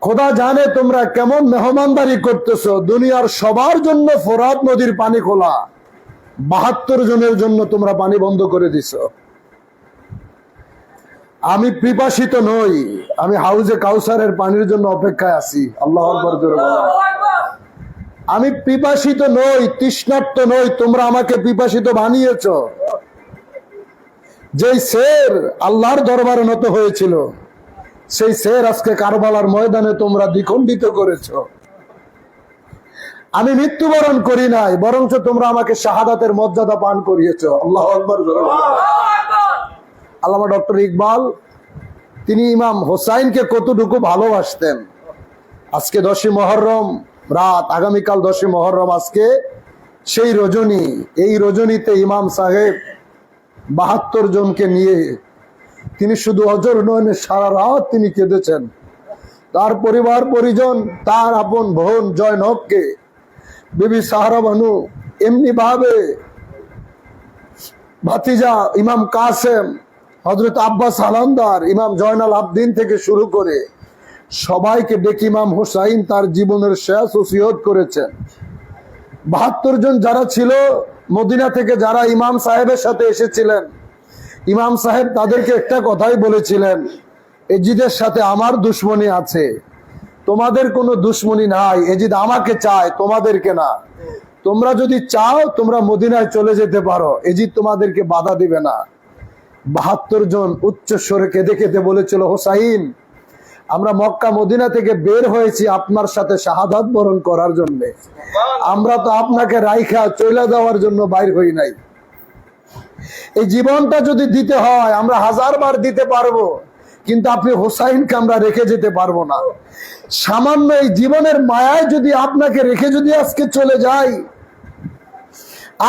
খোদা জানে তোমরা কেমন মেহমানদারি করতেছ। দুনিয়ার সবার জন্য ফোরাত নদীর পানি খোলা, 72 জনের জন্য তোমরা পানি বন্ধ করে দিছ। আমি পিপাসিত নই, আমি হাউজে কাউসারের পানির জন্য অপেক্ষায় আছি। আল্লাহু আকবার জোরে বলেন। আমি পিপাসিত নই, তৃষ্ণার্ত নই, তোমরা আমাকে পিপাসিত বানিয়েছ। যেই শের আল্লাহর দরবারে নত হয়েছিল, সেই শের আজকে কারবালার ময়দানে তোমরা দ্বিখণ্ডিত করেছ। আমি মৃত্যুবরণ করি নাই, বরঞ্চ তোমরা আমাকে শাহাদাতের মর্যাদা পান করিয়েছ। আল্লাহু আকবার জোরে বলেন। আল্লামা ডক্টর ইকবাল তিনি ইমাম হোসাইনকে কতটুকু ভালোবাসতেন। আজকে 10ই মুহররম রাত, আগামীকাল 10ই মুহররম, আজকে সেই রজনী। এই রজনীতে ইমাম সাহেব 72 জনকে নিয়ে তিনি শুধু অজর নয়নে সারা রাত তিনি কেঁদেছেন। তার পরিবার পরিজন, তার আপন বোন জয়নবকে, বিবি সাহারা বানু, এমনি ভাবে ভাতিজা ইমাম কাসেম, হযরত আব্বাস হালান্দার, ইমাম জয়নাল আবদিন থেকে শুরু করে সবাইকে ডেকে ইমাম হুসাইন তার জীবনের শেষ ওসিয়ত করেছেন। 72 জন যারা ছিল মদিনা থেকে, যারা ইমাম সাহেবের সাথে এসেছিলেন, ইমাম সাহেব তাদেরকে একটা কথাই বলেছিলেন, এজিদের সাথে আমার দুশ্মনী আছে, তোমাদের কোনো দুশ্মনী নাই। এজিদ আমাকে চায়, তোমাদেরকে না। তোমরা যদি চাও তোমরা মদিনায় চলে যেতে পারো, এজিদ তোমাদেরকে বাধা দিবে না। 72 জন উচ্চ স্বরে কেঁদে কেঁদে বলেছিল, হোসাইন, আমরা মক্কা মদিনা থেকে বের হয়েছি আপনার সাথে শাহাদাত বরণ করার জন্য, আমরা তো আপনাকে রাইখা চলে যাওয়ার জন্য বাইর হই নাই। এই জীবনটা যদি দিতে হয় আমরা 1000 বার দিতে পারবো, কিন্তু আপনি হোসাইনকে আমরা রেখে যেতে পারবো না। সামান্য এই জীবনের মায়ায় যদি আপনাকে রেখে যদি আজকে চলে যাই,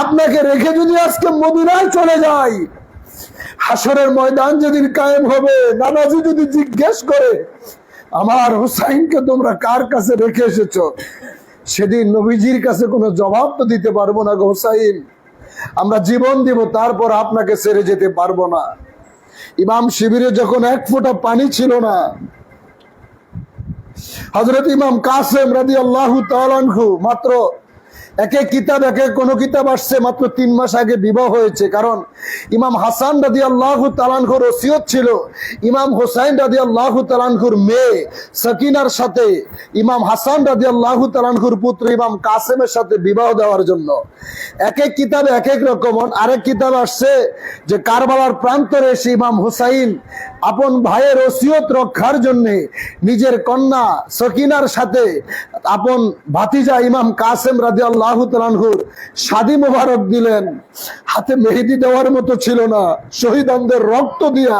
আপনাকে রেখে যদি আজকে মদিনায় চলে যাই, হাসরের ময়দান যেদিন কায়েম হবে, নানাজি যদি জিজ্ঞেস করে আমার হুসাইনকে তোমরা কার কাছে রেখে এসেছো, সেদিন নবীজির কাছে কোনো জবাব তো দিতে পারবো না। গো হুসাইন, আমরা জীবন দিব, তারপর আপনাকে ছেড়ে যেতে পারবো না। ইমাম শিবিরে যখন 1 ফোঁটা পানি ছিল না, হযরত ইমাম কাসেম রাদিয়াল্লাহু তাআলা আনহু, মাত্র এক কিতাব কোন কিতাব আসছে মাত্র 3 মাস আগে বিবাহ হয়েছে, কারণ ইমাম হাসান রাদিয়াল্লাহু তাআলা আনহুর ওসিয়ত ছিল ইমাম হোসাইন রাদিয়াল্লাহু তাআলা আনহুর মেয়ে সাকিনার সাথে ইমাম হাসান রাদিয়াল্লাহু তাআলা আনহুর পুত্র ইমাম কাসেমের সাথে বিবাহ দেওয়ার জন্য। এক কিতাবে এক রকম, আরেক কিতাব আসছে যে কারবালার প্রান্তরে এসে ইমাম হুসাইন আপন ভাইয়ের ওসিয়ত রক্ষার জন্য নিজের কন্যা সাকিনার সাথে আপন ভাতিজা ইমাম কাসেম রাদিয়াল্লাহু তাআলা আনহুর শাদী মোবারক দিলেন। হাতে মেহেদি দেওয়ার মতো ছিল না, শহীদদের রক্ত দিয়া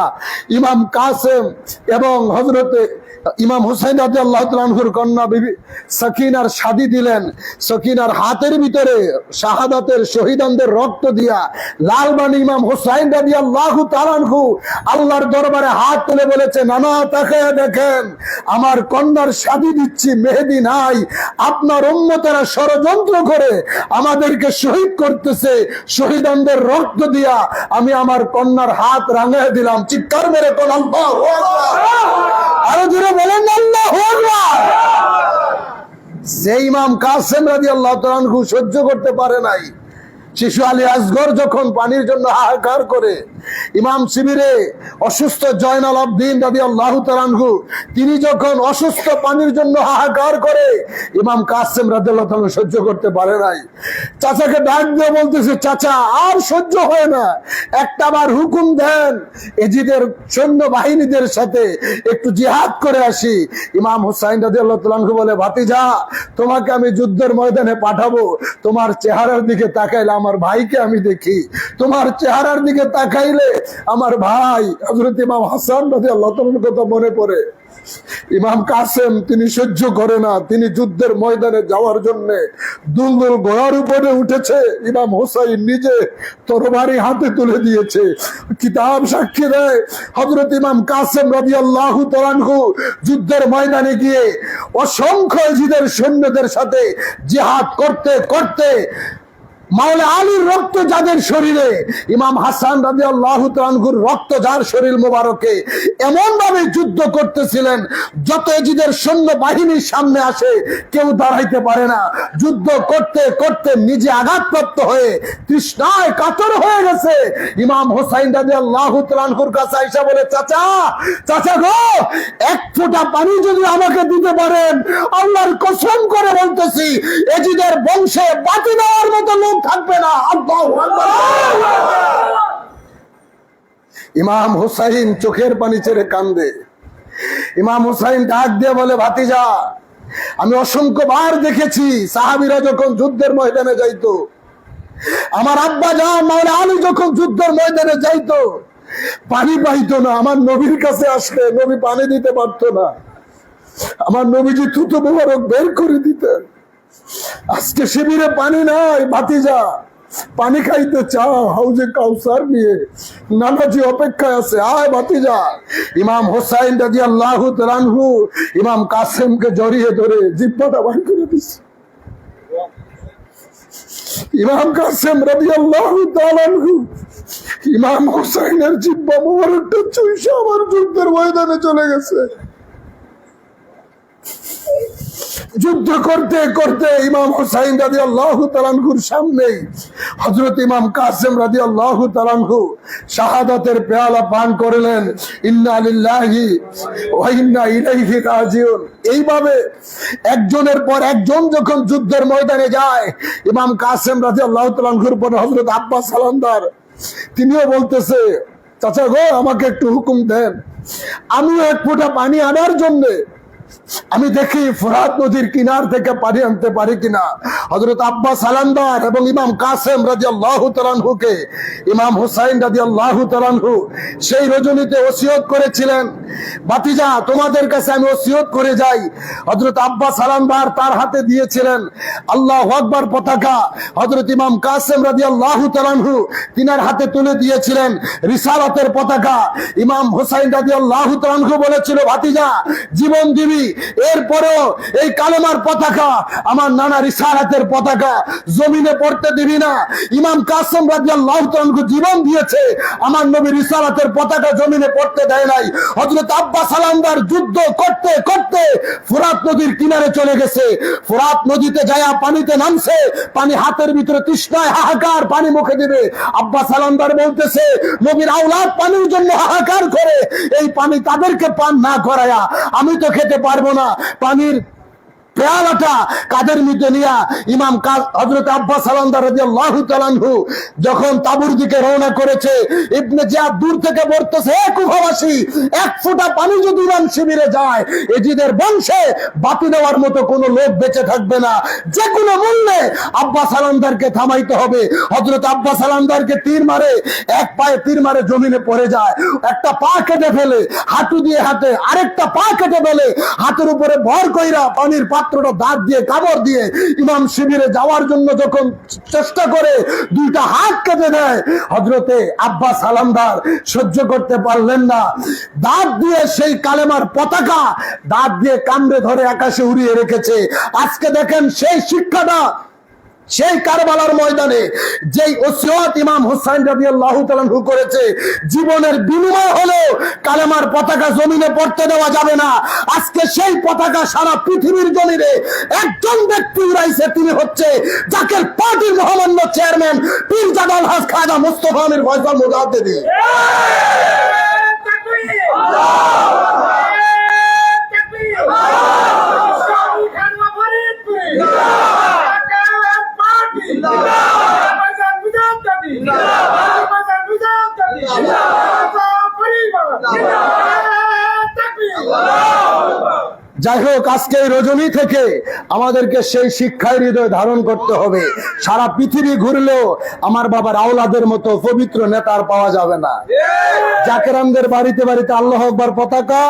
ইমাম কাসেম এবং হযরতে ইমাম হুসাইন রাদিয়াল্লাহু তাআলা আনহুর কন্যা বিবি সাকিনার শাদী দিলেন। সাকিনার হাতের ভিতরে শাহাদাতের শহীদানদের রক্ত দিয়া লাল বাণী ইমাম হুসাইন রাদিয়াল্লাহু তাআলা আনহু আল্লাহর দরবারে হাত তুলে বলেছে, নানা তাকায়া দেখেন, আমার কন্যার শাদী দিচ্ছি, মেহেদি নাই, আপনার উম্মতেরা ষড়যন্ত্র করে আমাদেরকে শহীদ করতেছে, শহীদানদের রক্ত দিয়া আমি আমার কন্যার হাত রাঙিয়ে দিলাম। চিৎকার মেরে কোন আল্লাহু আকবার, আরো জোরে বলেন আল্লাহু আকবার। সেই ইমাম কাসেম রাদিয়াল্লাহু তাআলা আনহু সহ্য করতে পারে নাই। শিশু আলী আসগর যখন পানির জন্য হাহাকার করে, ইমাম শিবিরে অসুস্থ জয়নাল আবদিন রাদিয়াল্লাহু তাআলা আনহু তিনি যখন অসুস্থ পানির জন্য হাহাকার করে, ইমাম কাসেম রাদিয়াল্লাহু তাআলা সহ্য করতে পারে নাই। চাচাকে ডাক দিয়ে বলতেছে, চাচা আর সহ্য হয় না, একটা বার হুকুম দেন, এজিদের সৈন্য বাহিনীদের সাথে একটু জিহাদ করে আসি। ইমাম হুসাইন রাদিয়াল্লাহু তাআলা আনহু বলে, ভাতিজা তোমাকে আমি যুদ্ধের ময়দানে পাঠাবো, তোমার চেহারার দিকে তাকাইলে আমার ভাইকে আমি দেখি, তোমার চেহারার দিকে তাকাইলে আমার ভাই হযরত ইমাম হাসান রাদিয়াল্লাহু তাআলার কথা মনে পড়ে। ইমাম কাসেম তিনি সহ্য করে না, তিনি যুদ্ধের ময়দানে যাওয়ার জন্য দুলদুল ঘোড়ার উপরে উঠেছে। ইমাম হুসাইন নিজে তরবারি হাতে তুলে দিয়েছে। কিতাব সাক্ষী দেয় হযরত ইমাম কাসেম রাদিয়াল্লাহু তাআলা আনহু যুদ্ধের ময়দানে গিয়ে অসংখ্য ইজিদের সৈন্যদের সাথে জিহাদ করতে করতে মাওলা আলীর রক্ত যাদের শরীরে, ইমাম হাসান রাদিয়াল্লাহু তাআলা আনহুর রক্ত যার শরীর মোবারকে, এমন ভাবে যুদ্ধ করতেছিলেন যত এজিদের সৈন্য বাহিনীর সামনে আসে কেউ দাঁড়াইতে পারে না। যুদ্ধ করতে করতে নিজে আঘাতপ্রাপ্ত হয়ে তৃষ্ণায় কাতর হয়ে গেছে। ইমাম হুসাইন রাদিয়াল্লাহু তাআলা আনহুর কাছে আইসা বলে, চাচা চাচা গো, এক ফোঁটা পানি যদি আমাকে দিতে পারেন, আল্লাহর কসম করে বলতেছি এজিদের বংশে বাতি দেওয়ার মতো লোক থাকবে না। আল্লাহু আকবার। ইমাম হুসাইন চোখের পানি ছেড়ে কান্দে। ইমাম হুসাইন ডাক দিয়ে বলে, ভাতিজা আমি অসংখ্য বার দেখেছি সাহাবীরা যখন যুদ্ধের ময়দানে যাইতো, আমার আব্বা জান মাওলানা আলী যখন যুদ্ধের ময়দানে যাইতো, পানি পাইতো না। আমার নবীর কাছে আসলে নবী পানি দিতে পারতো না, আমার নবীজি থুতু মোবারক বের করে দিতেন। আজকে শিবিরে পানি নাই, ভাতিজা পানি খাইতে চাও, হাউজে কাউসার নিয়ে নানাজি অপেক্ষায় আছে, আয় ভাতিজা। ইমাম হুসাইন রাদিয়াল্লাহু তাআলা আনহু ইমাম কাসেমকে জড়িয়ে ধরে জিহ্বাটা বাইর করে দিছে। ইমাম কাসেম রাদিয়াল্লাহু তাআলা আনহু ইমাম হুসাইনের জিহ্বা মোবারকটা চুইসা আমার যুদ্ধের ময়দানে চলে গেছে। যুদ্ধ করতে করতে ইমাম হুসাইন রাদিয়াল্লাহু তাআলা আনহুর সামনে হযরত ইমাম কাসেম রাদিয়াল্লাহু তাআলা আনহু শাহাদাতের পেয়ালা পান করলেন। ইন্না লিল্লাহি ওয়া ইন্না ইলাইহি রাজিউন। এইভাবে একজনের পর একজন যখন যুদ্ধের ময়দানে যায়, ইমাম কাসেম রাদিয়াল্লাহু তাআলা আনহুর পর হযরত আব্বাস সালামদার তিনিও বলতেছে, চাচা গো আমাকে একটু হুকুম দেন, আমিও এক ফোঁটা পানি আনার জন্য আমি দেখি ফোরাত নদীর কিনার থেকে পানি আনতে পারি কিনা। হযরত আব্বাস সালামদার এবং ইমাম কাসেম রাদিয়াল্লাহু তাআলা আনহুকে ইমাম হুসাইন রাদিয়াল্লাহু তাআলা আনহু সেই রজনীতে ওসিয়ত করেছিলেন, ভাতিজা তোমাদের কাছে আমি ওসিয়ত করে যাই। হযরত আব্বাস সালামদার তার হাতে দিয়েছিলেন আল্লাহু আকবার পতাকা, হযরত ইমাম কাসেম রাদিয়াল্লাহু তাআলা আনহু তিনার হাতে তুলে দিয়েছিলেন রিসালাতের পতাকা। ইমাম হুসাইন রাদিয়াল্লাহু তাআলা আনহু বলেছিল, ভাতিজা জীবন দিবি, এরপরেও এই কালেমার পতাকা, আমার নানা রিসালাতের পতাকা জমিনে পড়তে দিবি না। ইমাম কাসেম রাদিয়াল্লাহু তাআলা আনহু জীবন দিয়েছে, আমার নবী রিসালাতের পতাকা জমিনে পড়তে দেয় নাই। হযরত আব্বাস সালামদার যুদ্ধ করতে করতে ফোরাত নদীর কিনারে চলে গেছে, ফোরাত নদীতে যায়া পানিতে নামছে, পানি হাতের ভিতরে তৃষ্ণায় হাহাকার, পানি মুখে দিবে। আব্বাস সালামদার বলতেছে, নবীর আওলাদ পানির জন্য হাহাকার করে, এই পানি তাদেরকে পান না করায়া আমি তো খেতে পারবো না। পানির পেয়ালাটা কাদের মধ্যে নিয়া ইমাম হযরত আব্বাস আলান্দার রাদিয়াল্লাহু তাআলা আনহু যখন তাবুর দিকে রওনা করেছে, ইবনে জিয়াদ দূর থেকে বলতেছে, হে কুফাবাসী, এক ফোঁটা পানি যদি ইরান শিবিরে যায়, এজিদের বংশে বাতি দেওয়ার মতো কোনো লোক বেঁচে থাকবে না। যে কোনো মূল্যে আব্বাস আলান্দারকে থামাইতে হবে। হযরত আব্বাস আলান্দারকে তীর মারে, এক পায়ে তীর মারে জমিনে পড়ে যায়, একটা পা কেটে ফেলে, হাঁটু দিয়ে হাঁটে, আরেকটা পা কেটে ফেলে, হাতের উপরে ভর কইরা পানির পাত্রটা দাঁত দিয়ে কাবড় দিয়ে ইমাম শিবিরে যাওয়ার জন্য যখন চেষ্টা করে দুইটা হাত কেটে দেয়। হযরতে আব্বাস আলান্দার সহ্য করতে পারলেন না, দাঁত দিয়ে সেই কালেমার পতাকা দাঁত দিয়ে কামড়ে ধরে আকাশে উড়িয়ে রেখেছে। আজকে দেখেন সেই শিক্ষাটা সেই কারবালার ময়দানে যেই ওসিয়ত ইমাম হুসাইন রাদিয়াল্লাহু তাআলা আনহু করেছে, জীবনের বিনিময় হলেও কালেমার পতাকা জমিনে পড়তে দেওয়া যাবে না। আজকে সেই পতাকা সারা পৃথিবীর জমিনে একজন ব্যক্তি উড়াইছে, তিনি হচ্ছে জাকের পার্টির মহামান্য চেয়ারম্যান পীরজাদা আলহাজ খাজা মুস্তাফা আমির ফয়সাল মুজাদ্দিদি। যাই হোক, আজকে এই রজনী থেকে আমাদেরকে সেই শিক্ষায় হৃদয় ধারণ করতে হবে। সারা পৃথিবী ঘুরলেও আমার বাবার আওলাদের মতো পবিত্র নেতার পাওয়া যাবে না। জাকেরানদের বাড়িতে বাড়িতে আল্লাহু আকবার পতাকা,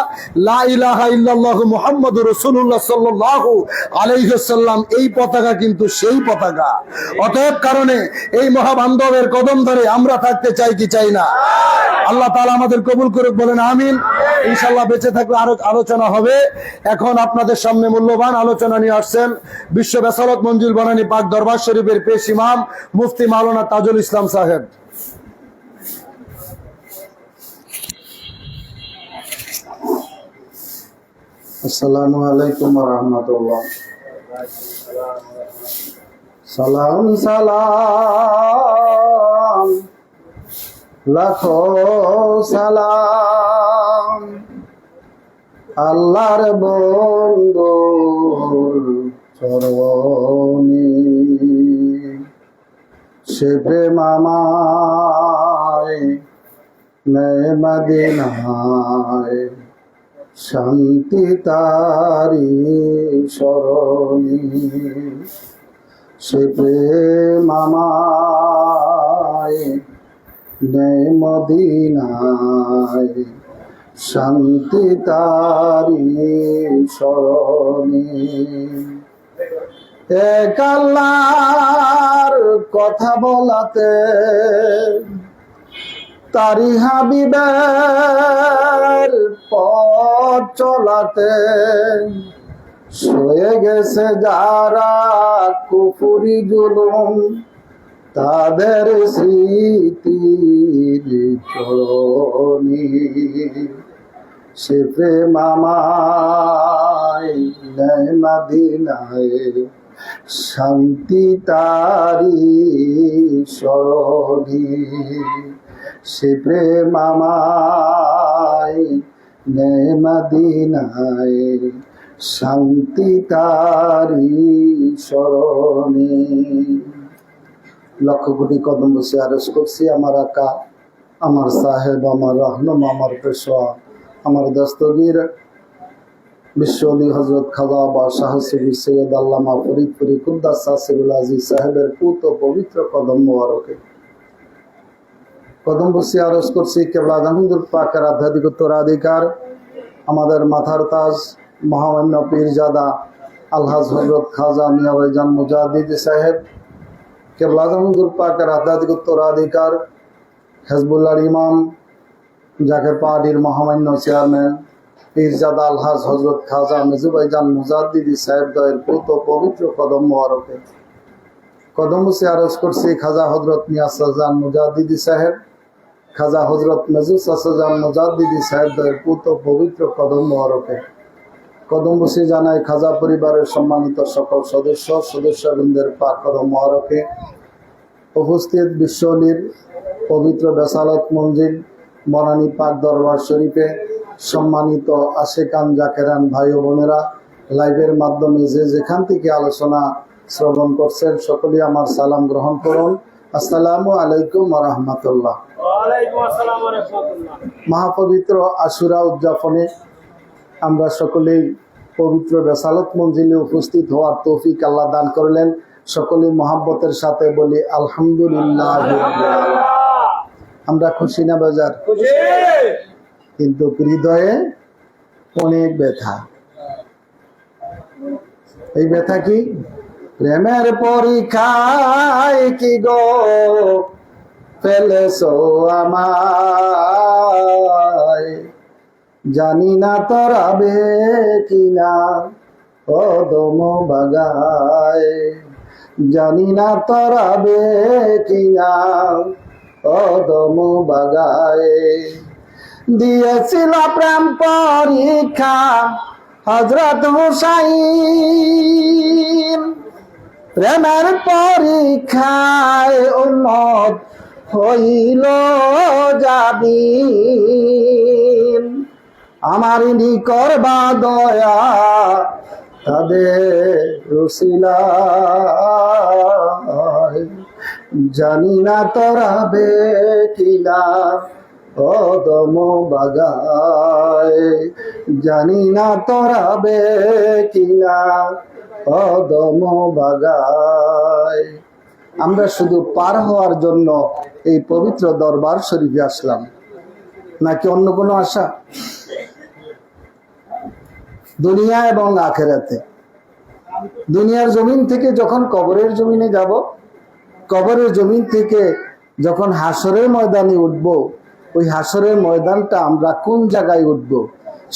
লা ইলাহা ইল্লাল্লাহু মুহাম্মাদুর রাসূলুল্লাহ সাল্লাল্লাহু আলাইহি ওয়াসাল্লাম, এই পতাকা কিন্তু সেই পতাকা। অতএব কারণে এই মহাবান্ধবের কদম ধরে আমরা থাকতে চাই কি চাই না? আল্লাহ তাআলা আমাদের কবুল করুক, বলেন আমিন। ইনশাআল্লাহ বেঁচে থাকলে আরো আলোচনা হবে। এখন আপনাদের সামনে মূল্যবান আলোচনা নিয়ে আসছেন বিশ্ব বেসালত মঞ্জিল বনানী পাক দরবার শরীফের পেশ ইমাম মুফতি মাওলানা তাজুল ইসলাম সাহেব। আসসালামু আলাইকুম ওয়া রাহমাতুল্লাহ। সালাম সালাম লাখো সালাম আল্লাহর বন্ধুর চরণে, সে প্রেম আমায় নেয় মদিনায়, শান্তি তারি শরণে, সে প্রেম আমায় নেয় মদিনায়, শান্তি তারি শরণে। এক আল্লাহর কথা বলাতে, তারি হাবিবের পথ চলাতে, সয়ে গেছে যারা কুফরি জুলুম, তাদের স্মৃতির চরণে, সে প্রেম আমায় নেয় মদিনায়, শান্তি তারি শরণে, সে প্রেম আমায় নেয় মদিনায়, শান্তি তারি শরণে। লক্ষ কোটি কদম বসে আরজ করছি আমার আকা, আমার সাহেব, আমার রহনুমা, আমার পেশোয়া, আমার দস্তগীর বিশ্বলি হযরত খাজা বা শাহ শ্রী সৈয়দ আল্লামা ফরিদপুরি কুদ্দাস সাসিরুল আজিজ সাহেবের পুত পবিত্র কদম মোবারকে কদম বসে আরজ করছি কেবলা জাহাঙ্গীর পাকের আধ্যাত্মিক উত্তরাধিকার, আমাদের মাথার তাজ মহামান্য পীরজাদা আলহাজ হযরত খাজা মিয়া ভাইজান মুজাদ্দিদি সাহেব, কেবলা জাহাঙ্গীর পাকের আধ্যাত্মিক উত্তরাধিকার, হেজবুল্লাহর ইমাম, জাকের পাহাড়ির মহামান্য চেয়ারম্যান পীরজাদা আলহাজ হযরত খাজা মেজু ভাইজান মুজাদ্দিদি সাহেব দয়ের পুত পবিত্র কদম মোবারকে কদম বসে আরজ করছি খাজা হযরত মিয়া সাজান মুজাদ্দিদি সাহেব, খাজা হযরত মেজু সাজান মুজাদ্দিদি সাহেব দয়ের পুত পবিত্র কদম মোবারকে কদম বসে জানাই খাজা পরিবারের সম্মানিত সকল সদস্যবৃন্দের পাক কদম মোবারকে উপস্থিত বিশ্বলির পবিত্র বেসালত মঞ্জিল বনানী পাক দরবার শরীফে সম্মানিত আশেকান জাকেরান ভাই ও বোনেরা, লাইভের মাধ্যমে যে যেখান থেকে আলোচনা শ্রবণ করছেন সকলেই আমার সালাম গ্রহণ করুন। আসসালামু আলাইকুম ওয়া রাহমাতুল্লাহ। মহাপবিত্র আশুরা উদযাপনে আমরা সকলেই পবিত্র রেসালত মঞ্জিলে উপস্থিত হওয়ার তৌফিক আল্লাহ দান করলেন। সকলেই মহাব্বতের সাথে বলি আলহামদুলিল্লাহ। আমরা খুশি না বাজার? কিন্তু হৃদয়ে অনেক ব্যথা। এই ব্যথা কি? প্রেমের পরীক্ষায় কি গো ফেলেছো আমায়, জানি না তরাবে কিনা কদম বাগায়, জানি না তরাবে কিনা কদম বাগায়। দিয়েছিল প্রেম পরীক্ষা হযরত হুসাইন, প্রেমের পরীক্ষায় উম্মত হইল জাবিন। আমার নিকরবা দয়া তাদের রুসিলায়, জানি না তরাবে কিনা কদম বাগায়, জানি না তরাবে কিনা কদম বাগায়। আমরা শুধু পার হওয়ার জন্য এই পবিত্র দরবার শরীফে আসলাম, নাকি অন্য কোনো আশা? দুনিয়া এবং আখেরাতে, দুনিয়ার জমিন থেকে যখন কবরের জমিনে যাব, কবরের জমিন থেকে যখন হাসরের ময়দানে উঠব, ওই হাসরের ময়দানটা আমরা কোন জায়গায় উঠব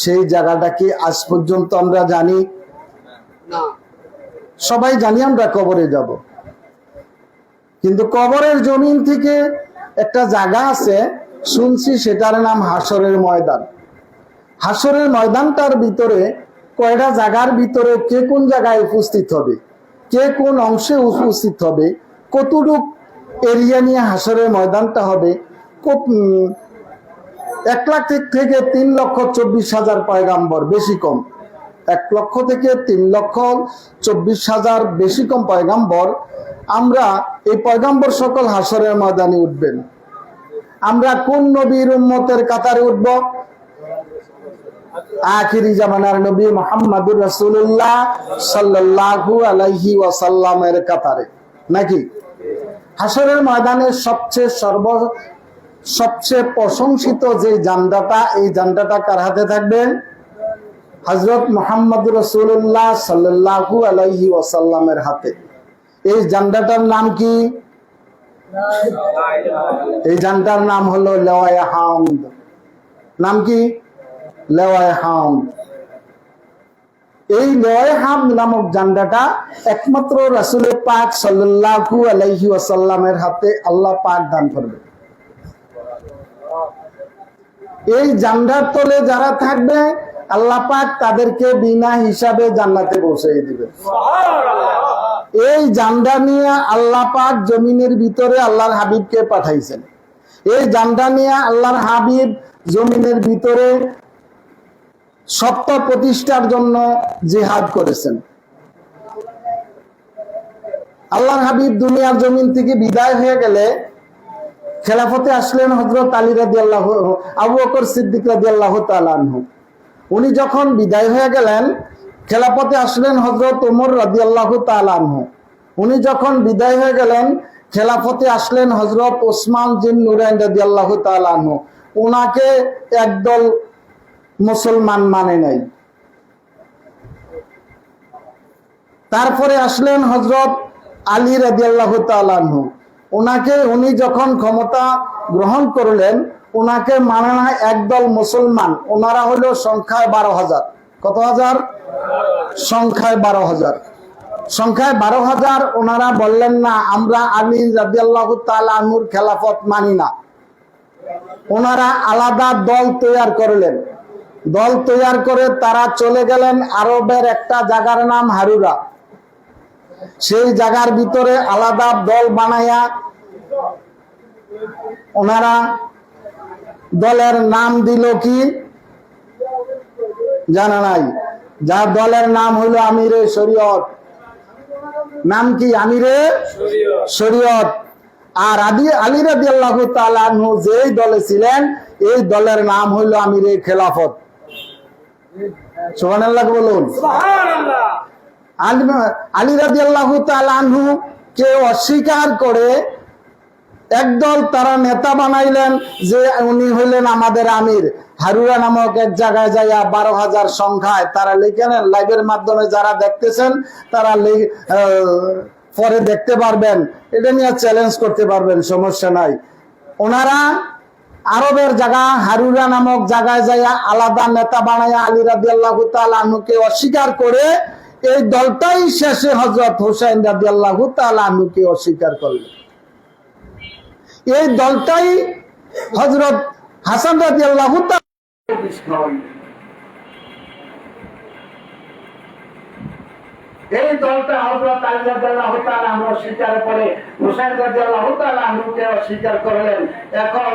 সেই জায়গাটা কি আজ পর্যন্ত আমরা জানি? সবাই জানি আমরা কবরে যাব, কিন্তু কবরের জমিন থেকে একটা জায়গা আছে শুনছি, সেটার নাম হাসরের ময়দান। হাসরের ময়দানটার ভিতরে কয়টা জায়গার ভিতরে কে কোন জায়গায় উপস্থিত হবে, কে কোন অংশে উপস্থিত হবে, কতটুক এরিয়া নিয়ে হাসরের ময়দানটা হবে, 1 লাখ থেকে 3,24,000 পয়গাম্বর, বেশি কম 1 লক্ষ থেকে 3,24,000 বেশি কম পয়গাম্বর। আমরা এই পয়গাম্বর সকল হাসরের ময়দানে উঠবেন। আমরা কোন নবীর উম্মতের কাতারে উঠব? আখিরি জামানার নবী মুহাম্মদুর রাসূলুল্লাহ সাল্লাল্লাহু আলাইহি ওয়াসাল্লামের কাতারে, নাকি? হাসরের ময়দানের সবচেয়ে প্রশংসিত যে জান্ডাটা, এই জান্ডাটা কার হাতে থাকবে? হযরত মুহাম্মদুর রাসূলুল্লাহ সাল্লাল্লাহু আলাইহি ওয়াসাল্লামের হাতে। এই জান্ডাটার নাম কি? এই জান্ডার নাম হলো লেওয়ায়ে হামদ। নাম কি? লেওয়ায়ে হামদ। এই লেওয়ায়ে হামদ নামক জান্ডাটা একমাত্র রাসূল পাক সাল্লাল্লাহু আলাইহি ওয়াসাল্লামের হাতে আল্লাহ পাক দান করবে। এই জান্ডার তলে যারা থাকবে আল্লাহ পাক তাদেরকে বিনা হিসাবে জান্নাতে পৌঁছে দিবে। এই জান্ডা নিয়ে আল্লাহ পাক জমিনের ভিতরে আল্লাহর হাবিবকে পাঠাইছেন। এই জান্ডা নিয়ে আল্লাহর হাবিব জমিনের ভিতরে সত্য প্রতিষ্ঠার জন্য জিহাদ করেছেন। আল্লাহর হাবিব দুনিয়ার জমিন থেকে বিদায় হয়ে গেলে খেলাফতে আসলেন হযরত আলী রাদিয়াল্লাহু, আবু বকর সিদ্দিক রাদিয়াল্লাহু তাআলা আনহু। উনি যখন বিদায় হয়ে গেলেন, খেলাফতে আসলেন হযরত ওমর রাদিয়াল্লাহু তাআলা আনহু। উনি যখন বিদায় হয়ে গেলেন, খেলাফতে আসলেন হযরত ওসমান জিন নুরাইন রাদিয়াল্লাহু তাআলা আনহু। ওনাকে একদল মুসলমান মানে নাই। তারপরে আসলেন হযরত আলী রাদিয়াল্লাহু তাআলা আনহু। উনি যখন ক্ষমতা গ্রহণ করলেন, ওনাকে মানে না একদল মুসলমান। ওনারা হলো সংখ্যায় 12,000। কত হাজার? সংখ্যায় 12,000। সংখ্যায় 12,000। ওনারা বললেন না, আমরা আলী রাদিয়াল্লাহু তাআলা আনহুর খেলাফত মানি না। ওনারা আলাদা দল তৈরি করলেন। দল তৈরি করে তারা চলে গেলেন আরবের একটা জায়গার নাম হারুরা। সেই জায়গার ভিতরে আলাদা দল বানায়া ওনারা দলের নাম দিল কি জানা নাই? যার দলের নাম হলো আমিরে শরীয়ত। নাম কি? আমিরে শরীয়ত। আর আলী রাদিয়াল্লাহু তাআলা আনহু যেই দলে ছিলেন এই দলের নাম হইল আমিরে খেলাফত। সুবহানাল্লাহ বলুন। আলী রাদিয়াল্লাহু তাআলা আনহু কে অস্বীকার করে একদল তারা নেতা বানাইলেন যে উনি হইলেন আমাদের আমির। হারুরা নামক এক জায়গায় যাইয়া 12,000 সংখ্যায় তারা লিখেন, লাইভের মাধ্যমে যারা দেখতেছেন তারা পরে দেখতে পারবেন, এটা নিয়ে চ্যালেঞ্জ করতে পারবেন, সমস্যা নাই। ওনারা আরবের জায়গা হারুরা নামক জায়গায় যাইয়া আলাদা নেতা বানাইয়া আলী রাদিয়াল্লাহু তাআলা আনহুকে অস্বীকার করে এই দলটাই শেষে হযরত হুসাইন রাদিয়াল্লাহু তাআলা আনহুকে অস্বীকার করলেন। এই দলটাই হযরত হাসান রাদিয়াল্লাহু তাআলা এই দলটা হযরত আলী রাদিয়াল্লাহু তাআলা আনহু অস্বীকার করে হুসাইন রাদিয়াল্লাহু তাআলা আনহুকে অস্বীকার করলেন। এখন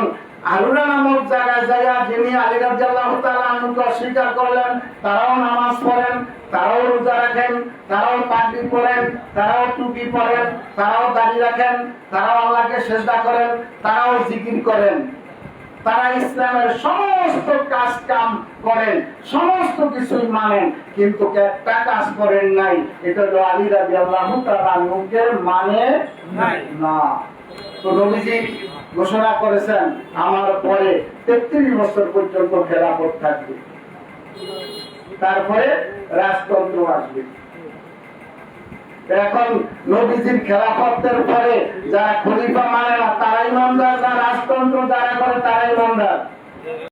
হারুরা নামক জায়গায় জায়গা যিনি আলী রাদিয়াল্লাহু তাআলা আনহুকে অস্বীকার করলেন তারাও নামাজ পড়েন, তারাও রোজা রাখেন, তারাও পাগড়ি পরেন, তারাও টুপি পরেন, তারাও দাড়ি রাখেন, তারাও আল্লাহকে সিজদা করেন, তারাও জিকির করেন, তারা ইসলামের সমস্ত কাজ কাম করেন, সমস্ত কিছুই মানেন, কিন্তু একটা কাজ করেন নাই, এটা হলো আলী রাদিয়াল্লাহু তাআলা আনহুকে মানে না। তো নবীজি ঘোষণা করেছেন আমার পরে 33 বছর পর্যন্ত খেলাফত থাকবে, তারপরে রাজতন্ত্র আসবে। এখন নবীজির খেলাফতের পরে যারা খলিফা মানে না তারাই ইমানদার, যারা রাজতন্ত্র যারা করে তারাই ইমানদার।